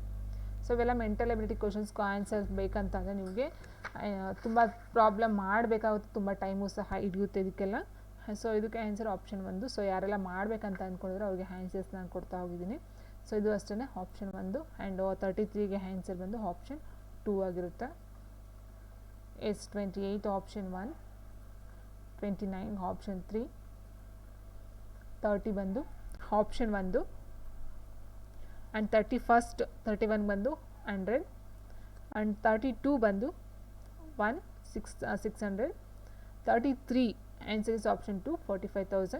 ಸೊ ಇವೆಲ್ಲ ಮೆಂಟಲ್ ಎಬಿಲಿಟಿ ಕ್ವಶನ್ಸ್ ಆನ್ಸರ್ಸ್ ಬೇಕಂತಂದರೆ ನಿಮಗೆ ತುಂಬ ಪ್ರಾಬ್ಲಮ್ ಮಾಡಬೇಕಾಗುತ್ತೆ, ತುಂಬ ಟೈಮು ಸಹ ಹಿಡಿಯುತ್ತೆ ಇದಕ್ಕೆಲ್ಲ. ಸೊ ಇದಕ್ಕೆ ಆನ್ಸರ್ ಆಪ್ಷನ್ 1. ಸೊ ಯಾರೆಲ್ಲ ಮಾಡಬೇಕಂತ ಅಂದ್ಕೊಂಡಿದ್ರೆ ಅವ್ರಿಗೆ ಆನ್ಸರ್ಸ್ ನಾನು ಕೊಡ್ತಾ ಹೋಗಿದ್ದೀನಿ. ಸೊ ಇದು ಅಷ್ಟೇ ಆಪ್ಷನ್ 1. ಆ್ಯಂಡ್ 33ಗೆ ಆನ್ಸರ್ ಬಂದು ಆಪ್ಷನ್ 2 ಆಗಿರುತ್ತೆ. 28 ಆಪ್ಷನ್ 1, 29 ಆಪ್ಷನ್ 3, 30 ಬಂದು ಆಪ್ಷನ್ 1, ಆ್ಯಂಡ್ 31 ಬಂದು 100, ಆ್ಯಂಡ್ 32 ಬಂದು 600, 33 answer is option 2 45,000.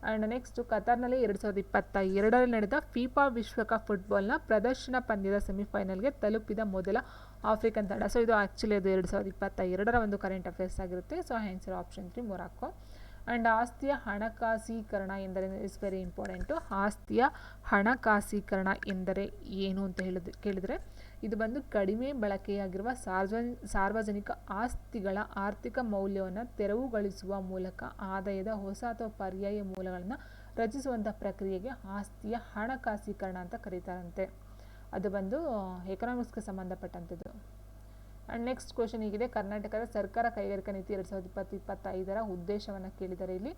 And next ಕತಾರ್ನಲ್ಲಿ 2022ರಲ್ಲಿ ನಡೆದ ಫಿಫಾ ವಿಶ್ವಕಪ್ ಫುಟ್ಬಾಲ್ನ ಪ್ರದರ್ಶನ ಪಂದ್ಯದ ಸೆಮಿಫೈನಲ್ಗೆ ತಲುಪಿದ ಮೊದಲ ಆಫ್ರಿಕನ್ ತಂಡ. ಸೊ ಇದು ಆ್ಯಕ್ಚುಲಿ ಅದು 2022ರ ಒಂದು ಕರೆಂಟ್ ಅಫೇರ್ಸ್ ಆಗಿರುತ್ತೆ. So answer option 3 Morocco. And ಆಸ್ತಿಯ ಹಣಕಾಸೀಕರಣ ಎಂದರೆ ಇಸ್ ವೆರಿ ಇಂಪಾರ್ಟೆಂಟು. ಆಸ್ತಿಯ ಹಣಕಾಸೀಕರಣ ಎಂದರೆ ಏನು ಅಂತ ಕೇಳಿದರೆ ಇದು ಬಂದು ಕಡಿಮೆ ಬಳಕೆಯಾಗಿರುವ ಸಾರ್ವಜನಿಕ ಆಸ್ತಿಗಳ ಆರ್ಥಿಕ ಮೌಲ್ಯವನ್ನು ತೆರವುಗೊಳಿಸುವ ಮೂಲಕ ಆದಾಯದ ಹೊಸ ಅಥವಾ ಪರ್ಯಾಯ ಮೂಲಗಳನ್ನು ರಚಿಸುವಂಥ ಪ್ರಕ್ರಿಯೆಗೆ ಆಸ್ತಿಯ ಹಣಕಾಸೀಕರಣ ಅಂತ ಕರೀತಾರಂತೆ. ಅದು ಬಂದು ಎಕನಾಮಿಕ್ಸ್ಗೆ ಸಂಬಂಧಪಟ್ಟಂಥದ್ದು. ಆ್ಯಂಡ್ ನೆಕ್ಸ್ಟ್ ಕ್ವೆಶನ್ ಹೀಗಿದೆ, ಕರ್ನಾಟಕದ ಸರ್ಕಾರ ಕೈಗಾರಿಕಾ ನೀತಿ 2020-25ರ ಉದ್ದೇಶವನ್ನು ಕೇಳಿದ್ದಾರೆ ಇಲ್ಲಿ.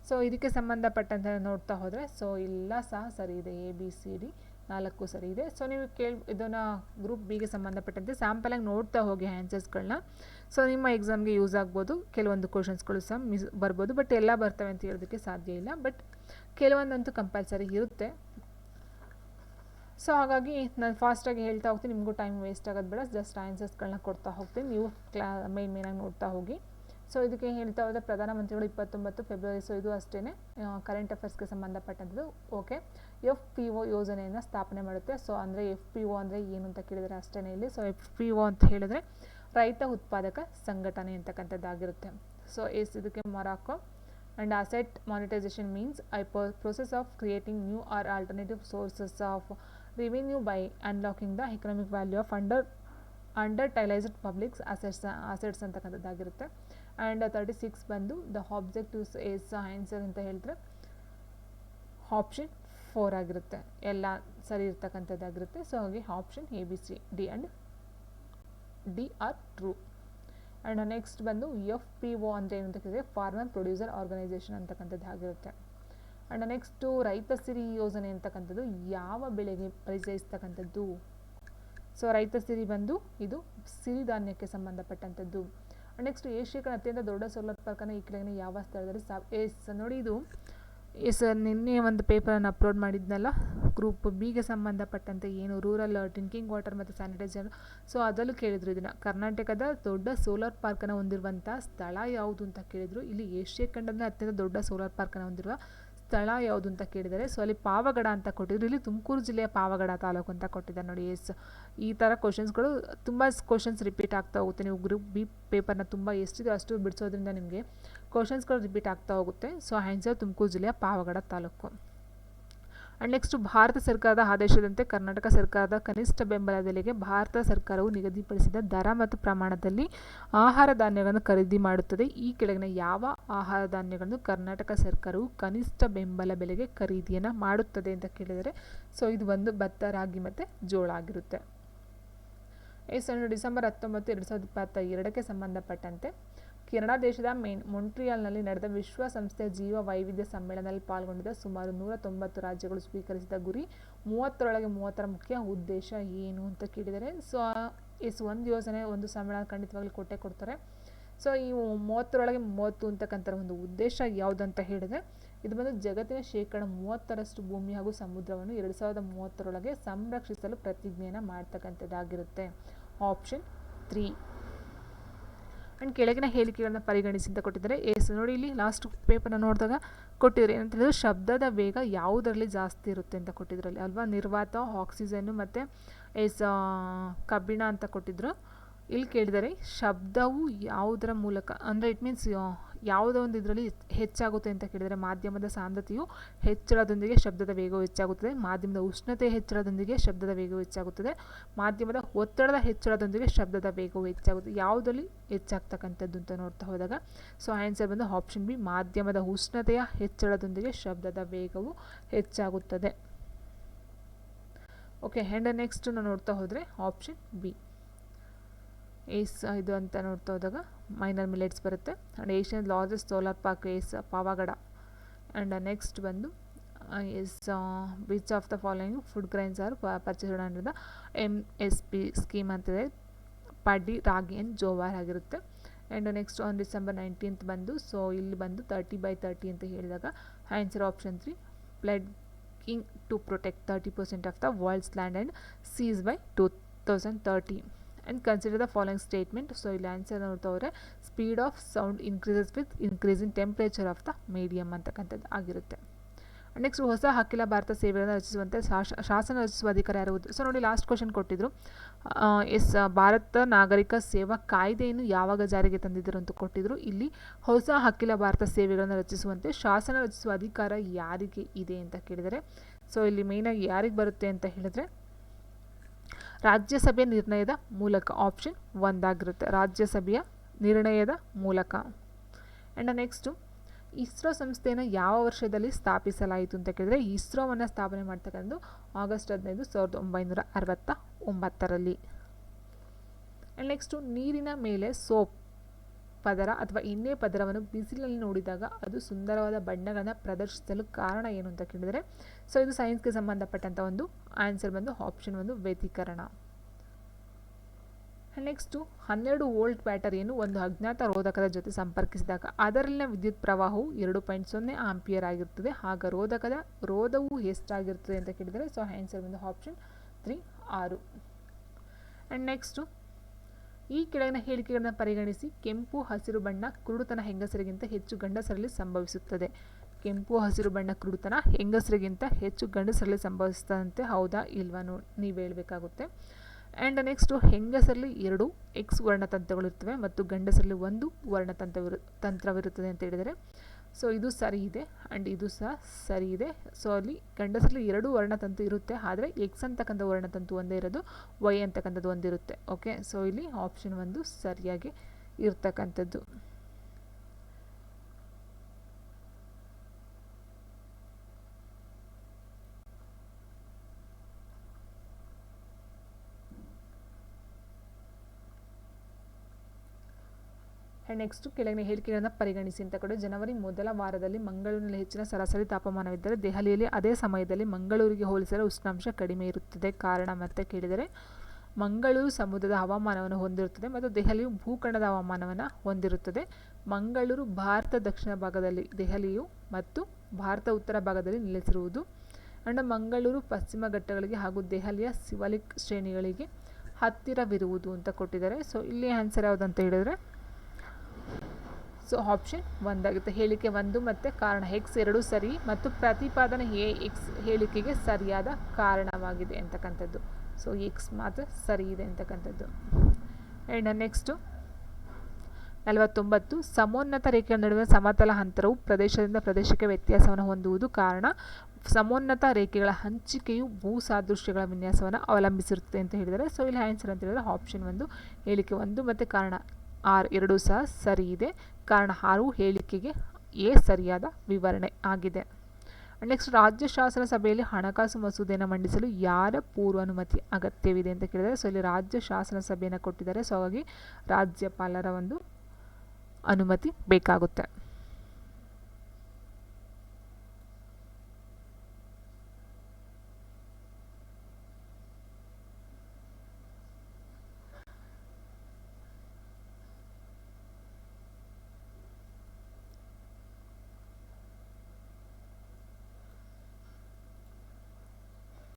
ಸೊ ಇದಕ್ಕೆ ಸಂಬಂಧಪಟ್ಟಂತೆ ನೋಡ್ತಾ ಹೋದರೆ ಸೊ ಎಲ್ಲ ಸಹ ಸರಿ ಇದೆ, ABCD 4 ಸರಿ ಇದೆ. ಸೊ ನೀವು ಇದನ್ನು ಗ್ರೂಪ್ ಬಿಗೆ ಸಂಬಂಧಪಟ್ಟಂತೆ ಸ್ಯಾಂಪಲಾಗಿ ನೋಡ್ತಾ ಹೋಗಿ ಆನ್ಸರ್ಸ್ಗಳನ್ನ. ಸೊ ನಿಮ್ಮ ಎಕ್ಸಾಮ್ಗೆ ಯೂಸ್ ಆಗ್ಬೋದು, ಕೆಲವೊಂದು ಕ್ವಶನ್ಸ್ಗಳು ಸಹ ಬರ್ಬೋದು, ಬಟ್ ಎಲ್ಲ ಬರ್ತವೆ ಅಂತ ಹೇಳೋದಕ್ಕೆ ಸಾಧ್ಯ ಇಲ್ಲ, ಬಟ್ ಕೆಲವೊಂದಂತೂ ಕಂಪಲ್ಸರಿ ಇರುತ್ತೆ. ಸೊ ಹಾಗಾಗಿ ನಾನು ಫಾಸ್ಟಾಗಿ ಹೇಳ್ತಾ ಹೋಗ್ತೀನಿ, ನಿಮಗೂ ಟೈಮ್ ವೇಸ್ಟ್ ಆಗೋದು ಬೇಡ, ಜಸ್ಟ್ ಆನ್ಸರ್ಸ್ಗಳನ್ನ ಕೊಡ್ತಾ ಹೋಗ್ತೀನಿ, ನೀವು ಮೇಯ್ನಾಗಿ ನೋಡ್ತಾ ಹೋಗಿ. ಸೊ ಇದಕ್ಕೆ ಹೇಳ್ತಾ ಹೋದರೆ ಪ್ರಧಾನಮಂತ್ರಿಗಳು 29 ಫೆಬ್ರವರಿ, ಸೊ ಇದು ಅಷ್ಟೇ ಕರೆಂಟ್ ಅಫೇರ್ಸ್ಗೆ ಸಂಬಂಧಪಟ್ಟಂಥದ್ದು. ಓಕೆ, FPO ಯೋಜನೆಯನ್ನು ಸ್ಥಾಪನೆ ಮಾಡುತ್ತೆ. ಸೊ ಅಂದರೆ FPO ಅಂದರೆ ಏನು ಅಂತ ಕೇಳಿದರೆ ಅಷ್ಟೇ ಇಲ್ಲಿ. ಸೊ FPO ಅಂತ ಹೇಳಿದ್ರೆ ರೈತ ಉತ್ಪಾದಕ ಸಂಘಟನೆ ಅಂತಕ್ಕಂಥದ್ದಾಗಿರುತ್ತೆ. ಸೊ ಇದಕ್ಕೆ Morocco and asset monetization means a process of creating new or alternative sources of revenue by unlocking the economic value of underutilized public assets ಅಂತಕ್ಕಂಥದ್ದಾಗಿರುತ್ತೆ. ಆ್ಯಂಡ್ 36 ಬಂದು ದ ಆಬ್ಜೆಕ್ಟಿವ್ಸ್ ಇಸ್ ಆನ್ಸರ್ ಅಂತ ಹೇಳಿದ್ರೆ ಆಪ್ಷನ್ 4 ಆಗಿರುತ್ತೆ, ಎಲ್ಲ ಸರಿ ಇರ್ತಕ್ಕಂಥದ್ದಾಗಿರುತ್ತೆ. ಸೊ ಹಾಗೆ option ABC, D and D are true. And next ಬಂದು FPO ಅಂದರೆ ಏನು ಅಂತ ಕೇಳಿದ್ರೆ ಫಾರ್ಮರ್ ಪ್ರೊಡ್ಯೂಸರ್ ಆರ್ಗನೈಸೇಷನ್ ಅಂತಕ್ಕಂಥದ್ದು ಆಗಿರುತ್ತೆ. ಆ್ಯಂಡ್ ನೆಕ್ಸ್ಟು ರೈತ ಸಿರಿ ಯೋಜನೆ ಅಂತಕ್ಕಂಥದ್ದು ಯಾವ ಬೆಳೆಗೆ ಪರಿಚಯಿಸ್ತಕ್ಕಂಥದ್ದು? ಸೊ ರೈತ ಸಿರಿ ಬಂದು ಇದು ಸಿರಿಧಾನ್ಯಕ್ಕೆ ಸಂಬಂಧಪಟ್ಟಂಥದ್ದು. ನೆಕ್ಸ್ಟ್ ಏಷ್ಯಾದ ಅತ್ಯಂತ ದೊಡ್ಡ ಸೋಲಾರ್ ಪಾರ್ಕನ್ನು ಈ ಕೆಳಗಿನ ಯಾವ ಸ್ಥಳದಲ್ಲಿ ನೋಡಿ ಇದು ನಿನ್ನೆ ಒಂದು ಪೇಪರನ್ನು ಅಪ್ಲೋಡ್ ಮಾಡಿದ್ನಲ್ಲ ಗ್ರೂಪ್ ಬಿಗೆ ಸಂಬಂಧಪಟ್ಟಂತೆ ಏನು ರೂರಲ್ ಡ್ರಿಂಕಿಂಗ್ ವಾಟರ್ ಮತ್ತು ಸ್ಯಾನಿಟೈಸರ್, ಸೊ ಅದರಲ್ಲೂ ಕೇಳಿದ್ರು ಇದನ್ನು ಕರ್ನಾಟಕದ ದೊಡ್ಡ ಸೋಲಾರ್ ಪಾರ್ಕನ್ನು ಹೊಂದಿರುವಂಥ ಸ್ಥಳ ಯಾವುದು ಅಂತ ಕೇಳಿದರು. ಇಲ್ಲಿ ಏಷ್ಯಾ ಖಂಡದ ಅತ್ಯಂತ ದೊಡ್ಡ ಸೋಲಾರ್ ಪಾರ್ಕನ್ನು ಹೊಂದಿರುವ ಸ್ಥಳ ಯಾವುದು ಅಂತ ಕೇಳಿದರೆ ಸೊ ಅಲ್ಲಿ ಪಾವಗಡ ಅಂತ ಕೊಟ್ಟಿದ್ರು. ಇಲ್ಲಿ ತುಮಕೂರು ಜಿಲ್ಲೆಯ ಪಾವಗಡ ತಾಲೂಕು ಅಂತ ಕೊಟ್ಟಿದ್ದಾರೆ ನೋಡಿ. ಈ ಥರ ಕ್ವಶನ್ಸ್ಗಳು ತುಂಬ ಕ್ವಶನ್ಸ್ ರಿಪೀಟ್ ಆಗ್ತಾ ಹೋಗುತ್ತೆ. ನೀವು ಗ್ರೂಪ್ ಬಿ ಪೇಪರ್ನ ತುಂಬ ಎಷ್ಟಿದೆ ಅಷ್ಟು ಬಿಡಿಸೋದ್ರಿಂದ ನಿಮಗೆ ಕ್ವಶನ್ಸ್ಗಳು ರಿಪೀಟ್ ಆಗ್ತಾ ಹೋಗುತ್ತೆ. ಸೊ ಆನ್ಸರ್ ತುಮಕೂರು ಜಿಲ್ಲೆಯ ಪಾವಗಡ ತಾಲೂಕು. ಆ್ಯಂಡ್ ನೆಕ್ಸ್ಟು ಭಾರತ ಸರ್ಕಾರದ ಆದೇಶದಂತೆ ಕರ್ನಾಟಕ ಸರ್ಕಾರದ ಕನಿಷ್ಠ ಬೆಂಬಲ ಬೆಲೆಗೆ ಭಾರತ ಸರ್ಕಾರವು ನಿಗದಿಪಡಿಸಿದ ದರ ಮತ್ತು ಪ್ರಮಾಣದಲ್ಲಿ ಆಹಾರ ಧಾನ್ಯಗಳನ್ನು ಖರೀದಿ ಮಾಡುತ್ತದೆ. ಈ ಕೆಳಗಿನ ಯಾವ ಆಹಾರ ಧಾನ್ಯಗಳನ್ನು ಕರ್ನಾಟಕ ಸರ್ಕಾರವು ಕನಿಷ್ಠ ಬೆಂಬಲ ಬೆಲೆಗೆ ಖರೀದಿಯನ್ನು ಮಾಡುತ್ತದೆ ಅಂತ ಕೇಳಿದರೆ ಸೊ ಇದು ಒಂದು ಭತ್ತ, ರಾಗಿ ಮತ್ತು ಜೋಳ ಆಗಿರುತ್ತೆ. ಡಿಸೆಂಬರ್ 19, 2022ಕ್ಕೆ ಸಂಬಂಧಪಟ್ಟಂತೆ ಕೆನಡಾ ದೇಶದ ಮೊಂಟ್ರಿಯಲ್ನಲ್ಲಿ ನಡೆದ ವಿಶ್ವಸಂಸ್ಥೆಯ ಜೀವ ವೈವಿಧ್ಯ ಸಮ್ಮೇಳನದಲ್ಲಿ ಪಾಲ್ಗೊಂಡಿದ್ದ ಸುಮಾರು 190 ರಾಜ್ಯಗಳು ಸ್ವೀಕರಿಸಿದ ಗುರಿ 30ರೊಳಗೆ 30ರ ಮುಖ್ಯ ಉದ್ದೇಶ ಏನು ಅಂತ ಕೇಳಿದರೆ ಸೊ ಒಂದು ಯೋಜನೆ ಒಂದು ಸಮ್ಮೇಳನ ಖಂಡಿತವಾಗ್ಲೂ ಕೊಡ್ತಾರೆ. ಸೊ ಈ 30ರೊಳಗೆ 30 ಅಂತಕ್ಕಂಥ ಒಂದು ಉದ್ದೇಶ ಯಾವುದಂತ ಹೇಳಿದರೆ ಇದು ಬಂದು ಜಗತ್ತಿನ 30% ಭೂಮಿ ಹಾಗೂ ಸಮುದ್ರವನ್ನು 2030ರೊಳಗೆ ಸಂರಕ್ಷಿಸಲು ಪ್ರತಿಜ್ಞೆಯನ್ನು ಮಾಡ್ತಕ್ಕಂಥದ್ದಾಗಿರುತ್ತೆ. ಆಪ್ಷನ್ 3. ಆ್ಯಂಡ್ ಕೆಳಗಿನ ಹೇಳಿಕೆಗಳನ್ನು ಪರಿಗಣಿಸಿ ಅಂತ ಕೊಟ್ಟಿದ್ದಾರೆ. ನೋಡಿ ಇಲ್ಲಿ ಲಾಸ್ಟ್ ಪೇಪರ್ನ ನೋಡಿದಾಗ ಕೊಟ್ಟಿದ್ರು ಏನಂತ ಹೇಳಿದ್ರೆ ಶಬ್ದದ ವೇಗ ಯಾವುದರಲ್ಲಿ ಜಾಸ್ತಿ ಇರುತ್ತೆ ಅಂತ ಕೊಟ್ಟಿದ್ರಲ್ಲಿ ಅಲ್ವಾ, ನಿರ್ವಾತ, ಆಕ್ಸಿಜನ್ನು ಮತ್ತು ಕಬ್ಬಿಣ ಅಂತ ಕೊಟ್ಟಿದ್ರು. ಇಲ್ಲಿ ಕೇಳಿದರೆ ಶಬ್ದವು ಯಾವುದರ ಮೂಲಕ ಅಂದರೆ ಇಟ್ ಮೀನ್ಸ್ ಯಾವುದೋ ಒಂದು ಇದರಲ್ಲಿ ಹೆಚ್ಚಾಗುತ್ತೆ ಅಂತ ಕೇಳಿದರೆ ಮಾಧ್ಯಮದ ಸಾಂದ್ರತೆಯು ಹೆಚ್ಚಳದೊಂದಿಗೆ ಶಬ್ದದ ವೇಗವು ಹೆಚ್ಚಾಗುತ್ತದೆ, ಮಾಧ್ಯಮದ ಉಷ್ಣತೆ ಹೆಚ್ಚಳದೊಂದಿಗೆ ಶಬ್ದದ ವೇಗವು ಹೆಚ್ಚಾಗುತ್ತದೆ, ಮಾಧ್ಯಮದ ಒತ್ತಡದ ಹೆಚ್ಚಳದೊಂದಿಗೆ ಶಬ್ದದ ವೇಗವು ಹೆಚ್ಚಾಗುತ್ತದೆ. ಯಾವುದಲ್ಲಿ ಹೆಚ್ಚಾಗ್ತಕ್ಕಂಥದ್ದು ಅಂತ ನೋಡ್ತಾ ಹೋದಾಗ ಸೊ ಆನ್ಸರ್ ಬಂದು ಆಪ್ಷನ್ ಬಿ, ಮಾಧ್ಯಮದ ಉಷ್ಣತೆಯ ಹೆಚ್ಚಳದೊಂದಿಗೆ ಶಬ್ದದ ವೇಗವು ಹೆಚ್ಚಾಗುತ್ತದೆ. ಓಕೆ, ಆ್ಯಂಡ್ ನೆಕ್ಸ್ಟ್ ನಾವು ನೋಡ್ತಾ ಹೋದರೆ ಆಪ್ಷನ್ ಬಿ ಇದು ಅಂತ ನೋಡ್ತಾ ಹೋದಾಗ ಮೈನರ್ ಮಿಲೆಟ್ಸ್ ಬರುತ್ತೆ. And Asian largest solar park Pavagada. And next ಬಂದು which of the following food grains are purchased under the MSP scheme ಅಂತಿದೆ. ಪಡ್ಡಿ, ರಾಗಿ ಆ್ಯಂಡ್ ಜೋವಾರ್ ಆಗಿರುತ್ತೆ. ಆ್ಯಂಡ್ ನೆಕ್ಸ್ಟ್ ಆನ್ ಡಿಸೆಂಬರ್ 19 ಬಂದು ಸೊ ಇಲ್ಲಿ ಬಂದು 30/30 ಅಂತ ಹೇಳಿದಾಗ answer option 3, pledging to protect 30% of the world's land and seas by 2030. And consider the following statement. So ಇಲ್ಲಿ ಆನ್ಸರ್ ನೋಡ್ತಾ ಹೋದರೆ speed of sound increases with increase in temperature of the medium ಅಂತಕ್ಕಂಥದ್ದು ಆಗಿರುತ್ತೆ. ನೆಕ್ಸ್ಟ್ ಹೊಸ ಅಖಿಲ ಭಾರತ ಸೇವೆಗಳನ್ನು ರಚಿಸುವಂತೆ ಶಾಸನ ರಚಿಸುವ ಅಧಿಕಾರ ಯಾರು? ಸೊ ನೋಡಿ ಲಾಸ್ಟ್ ಕ್ವಶನ್ ಕೊಟ್ಟಿದ್ರು. ಭಾರತ ನಾಗರಿಕ ಸೇವಾ ಕಾಯ್ದೆಯನ್ನು ಯಾವಾಗ ಜಾರಿಗೆ ತಂದಿದ್ದರು ಅಂತ ಕೊಟ್ಟಿದ್ರು. ಇಲ್ಲಿ ಹೊಸ ಅಖಿಲ ಭಾರತ ಸೇವೆಗಳನ್ನು ರಚಿಸುವಂತೆ ಶಾಸನ ರಚಿಸುವ ಅಧಿಕಾರ ಯಾರಿಗೆ ಇದೆ ಅಂತ ಕೇಳಿದರೆ ಸೊ ಇಲ್ಲಿ ಮೇಯ್ನಾಗಿ ಯಾರಿಗೆ ಬರುತ್ತೆ ಅಂತ ಹೇಳಿದ್ರೆ ರಾಜ್ಯಸಭೆಯ ನಿರ್ಣಯದ ಮೂಲಕ. ಆಪ್ಷನ್ 1 ಆಗಿರುತ್ತೆ, ರಾಜ್ಯಸಭೆಯ ನಿರ್ಣಯದ ಮೂಲಕ. ಆ್ಯಂಡ್ ನೆಕ್ಸ್ಟು ಇಸ್ರೋ ಸಂಸ್ಥೆಯನ್ನು ಯಾವ ವರ್ಷದಲ್ಲಿ ಸ್ಥಾಪಿಸಲಾಯಿತು ಅಂತ ಕೇಳಿದರೆ ಇಸ್ರೋವನ್ನು ಸ್ಥಾಪನೆ ಮಾಡ್ತಕ್ಕಂಥದ್ದು ಆಗಸ್ಟ್ 15, 1969ರಲ್ಲಿ. ಆ್ಯಂಡ್ ನೆಕ್ಸ್ಟು ನೀರಿನ ಮೇಲೆ ಸೋಪ್ ಪದರ ಅಥವಾ ಎಣ್ಣೆ ಪದರವನ್ನು ಬಿಸಿಲಿನಲ್ಲಿ ನೋಡಿದಾಗ ಅದು ಸುಂದರವಾದ ಬಣ್ಣಗಳನ್ನು ಪ್ರದರ್ಶಿಸಲು ಕಾರಣ ಏನು ಅಂತ ಕೇಳಿದರೆ ಸೊ ಇದು ಸೈನ್ಸ್ಗೆ ಸಂಬಂಧಪಟ್ಟಂಥ ಒಂದು ಆನ್ಸರ್ ಬಂದು ಆಪ್ಷನ್ 1, ವ್ಯತಿಕರಣ. ನೆಕ್ಸ್ಟು 12 ವೋಲ್ಟ್ ಬ್ಯಾಟರಿಯನ್ನು ಒಂದು ಅಜ್ಞಾತ ರೋಧಕದ ಜೊತೆ ಸಂಪರ್ಕಿಸಿದಾಗ ಅದರಲ್ಲಿನ ವಿದ್ಯುತ್ ಪ್ರವಾಹವು 2.0 ಆಂಪಿಯರ್ ಆಗಿರುತ್ತದೆ. ಆಗ ರೋಧವು ಎಷ್ಟಾಗಿರುತ್ತದೆ ಅಂತ ಕೇಳಿದರೆ ಸೊ ಆನ್ಸರ್ ಬಂದು ಆಪ್ಷನ್ 3, 6. ಆ್ಯಂಡ್ ನೆಕ್ಸ್ಟು ಈ ಕೆಳಗಿನ ಹೇಳಿಕೆಗಳನ್ನು ಪರಿಗಣಿಸಿ ಕೆಂಪು ಹಸಿರು ಬಣ್ಣ ಕುರುಡುತನ ಹೆಂಗಸರಿಗಿಂತ ಹೆಚ್ಚು ಗಂಡಸರಲ್ಲಿ ಸಂಭವಿಸುತ್ತದೆ. ಕೆಂಪು ಹಸಿರು ಬಣ್ಣ ಕುರುಡುತನ ಹೆಂಗಸರಿಗಿಂತ ಹೆಚ್ಚು ಗಂಡಸರಲ್ಲಿ ಸಂಭವಿಸ್ತದಂತೆ ಹೌದಾ ಇಲ್ವಾ ನೀವು ಹೇಳಬೇಕಾಗುತ್ತೆ. ಆ್ಯಂಡ್ ನೆಕ್ಸ್ಟು ಹೆಂಗಸರಲ್ಲಿ 2 ಎಕ್ಸ್ ವರ್ಣತಂತ್ರಗಳಿರ್ತವೆ ಮತ್ತು ಗಂಡಸರಲ್ಲಿ 1 ವರ್ಣತಂತ್ರವಿರುತ್ತದೆ ಅಂತ ಹೇಳಿದರೆ ಸೊ ಇದು ಸರಿ ಇದೆ ಆ್ಯಂಡ್ ಇದು ಸಹ ಸರಿ ಇದೆ. ಸೊ ಅಲ್ಲಿ ಗಂಡಸರಲ್ಲಿ 2 ವರ್ಣತಂತು ಇರುತ್ತೆ, ಆದರೆ ಎಕ್ಸ್ ಅಂತಕ್ಕಂಥ ವರ್ಣತಂತು ಒಂದೇ ಇರೋದು, ವೈ ಅಂತಕ್ಕಂಥದ್ದು ಒಂದಿರುತ್ತೆ. ಓಕೆ, ಸೊ ಇಲ್ಲಿ ಆಪ್ಷನ್ 1 ಸರಿಯಾಗಿ ಇರ್ತಕ್ಕಂಥದ್ದು. ನೆಕ್ಸ್ಟ್ ಕೆಳಗಿನ ಹೇಳಿಕೆಗಳನ್ನು ಪರಿಗಣಿಸಿ ಅಂತ ಕಡೆ ಜನವರಿ ಮೊದಲ ವಾರದಲ್ಲಿ ಮಂಗಳೂರಿನಲ್ಲಿ ಹೆಚ್ಚಿನ ಸರಾಸರಿ ತಾಪಮಾನವಿದ್ದರೆ ದೆಹಲಿಯಲ್ಲಿ ಅದೇ ಸಮಯದಲ್ಲಿ ಮಂಗಳೂರಿಗೆ ಹೋಲಿಸಿದರೆ ಉಷ್ಣಾಂಶ ಕಡಿಮೆ ಇರುತ್ತದೆ. ಕಾರಣ ಮತ್ತೆ ಕೇಳಿದರೆ ಮಂಗಳೂರು ಸಮುದ್ರದ ಹವಾಮಾನವನ್ನು ಹೊಂದಿರುತ್ತದೆ ಮತ್ತು ದೆಹಲಿಯು ಭೂಖಂಡದ ಹವಾಮಾನವನ್ನು ಹೊಂದಿರುತ್ತದೆ. ಮಂಗಳೂರು ಭಾರತ ದಕ್ಷಿಣ ಭಾಗದಲ್ಲಿ, ದೆಹಲಿಯು ಮತ್ತು ಭಾರತ ಉತ್ತರ ಭಾಗದಲ್ಲಿ ನೆಲೆಸಿರುವುದು. ಅಂಡ್ ಮಂಗಳೂರು ಪಶ್ಚಿಮ ಘಟ್ಟಗಳಿಗೆ ಹಾಗೂ ದೆಹಲಿಯ ಸಿವಾಲಿಕ್ ಶ್ರೇಣಿಗಳಿಗೆ ಹತ್ತಿರವಿರುವುದು ಅಂತ ಕೊಟ್ಟಿದ್ದಾರೆ. ಸೊ ಇಲ್ಲಿ ಆನ್ಸರ್ ಯಾವುದಂತ ಹೇಳಿದರೆ ಸೊ ಆಪ್ಷನ್ 1 ಆಗುತ್ತೆ. ಹೇಳಿಕೆ 1 ಮತ್ತು ಕಾರಣ ಎಕ್ಸ್ 2 ಸರಿ ಮತ್ತು ಪ್ರತಿಪಾದನೆ ಎ ಎಕ್ಸ್ ಹೇಳಿಕೆಗೆ ಸರಿಯಾದ ಕಾರಣವಾಗಿದೆ ಅಂತಕ್ಕಂಥದ್ದು. ಸೊ ಎಕ್ಸ್ ಮಾತ್ರ ಸರಿ ಇದೆ ಅಂತಕ್ಕಂಥದ್ದು. ಆ್ಯಂಡ್ ನೆಕ್ಸ್ಟು 49 ಸಮೋನ್ನತ ರೇಖೆಗಳ ನಡುವೆ ಸಮತಲ ಅಂತರವು ಪ್ರದೇಶದಿಂದ ಪ್ರದೇಶಕ್ಕೆ ವ್ಯತ್ಯಾಸವನ್ನು ಹೊಂದುವುದು. ಕಾರಣ ಸಮೋನ್ನತ ರೇಖೆಗಳ ಹಂಚಿಕೆಯು ಭೂ ಸಾದೃಶ್ಯಗಳ ವಿನ್ಯಾಸವನ್ನು ಅವಲಂಬಿಸಿರುತ್ತದೆ ಅಂತ ಹೇಳಿದರೆ ಸೊ ಇಲ್ಲಿ ಆನ್ಸರ್ ಅಂತ ಹೇಳಿದರೆ ಆಪ್ಷನ್ 1 ಹೇಳಿಕೆ 1 ಮತ್ತು ಕಾರಣ ಆರ್ 2 ಸಹ ಸರಿ ಇದೆ. ಕಾರಣ 6 ಹೇಳಿಕೆಗೆ ಎ ಸರಿಯಾದ ವಿವರಣೆ ಆಗಿದೆ. ನೆಕ್ಸ್ಟ್ ರಾಜ್ಯ ಶಾಸನ ಸಭೆಯಲ್ಲಿ ಹಣಕಾಸು ಮಸೂದೆಯನ್ನು ಮಂಡಿಸಲು ಯಾರ ಪೂರ್ವಾನುಮತಿ ಅಗತ್ಯವಿದೆ ಅಂತ ಕೇಳಿದರೆ ಸೊ ಇಲ್ಲಿ ರಾಜ್ಯ ಶಾಸನ ಸಭೆಯನ್ನು ಕೊಟ್ಟಿದ್ದಾರೆ. ಸೊ ಹಾಗಾಗಿ ರಾಜ್ಯಪಾಲರ ಒಂದು ಅನುಮತಿ ಬೇಕಾಗುತ್ತೆ.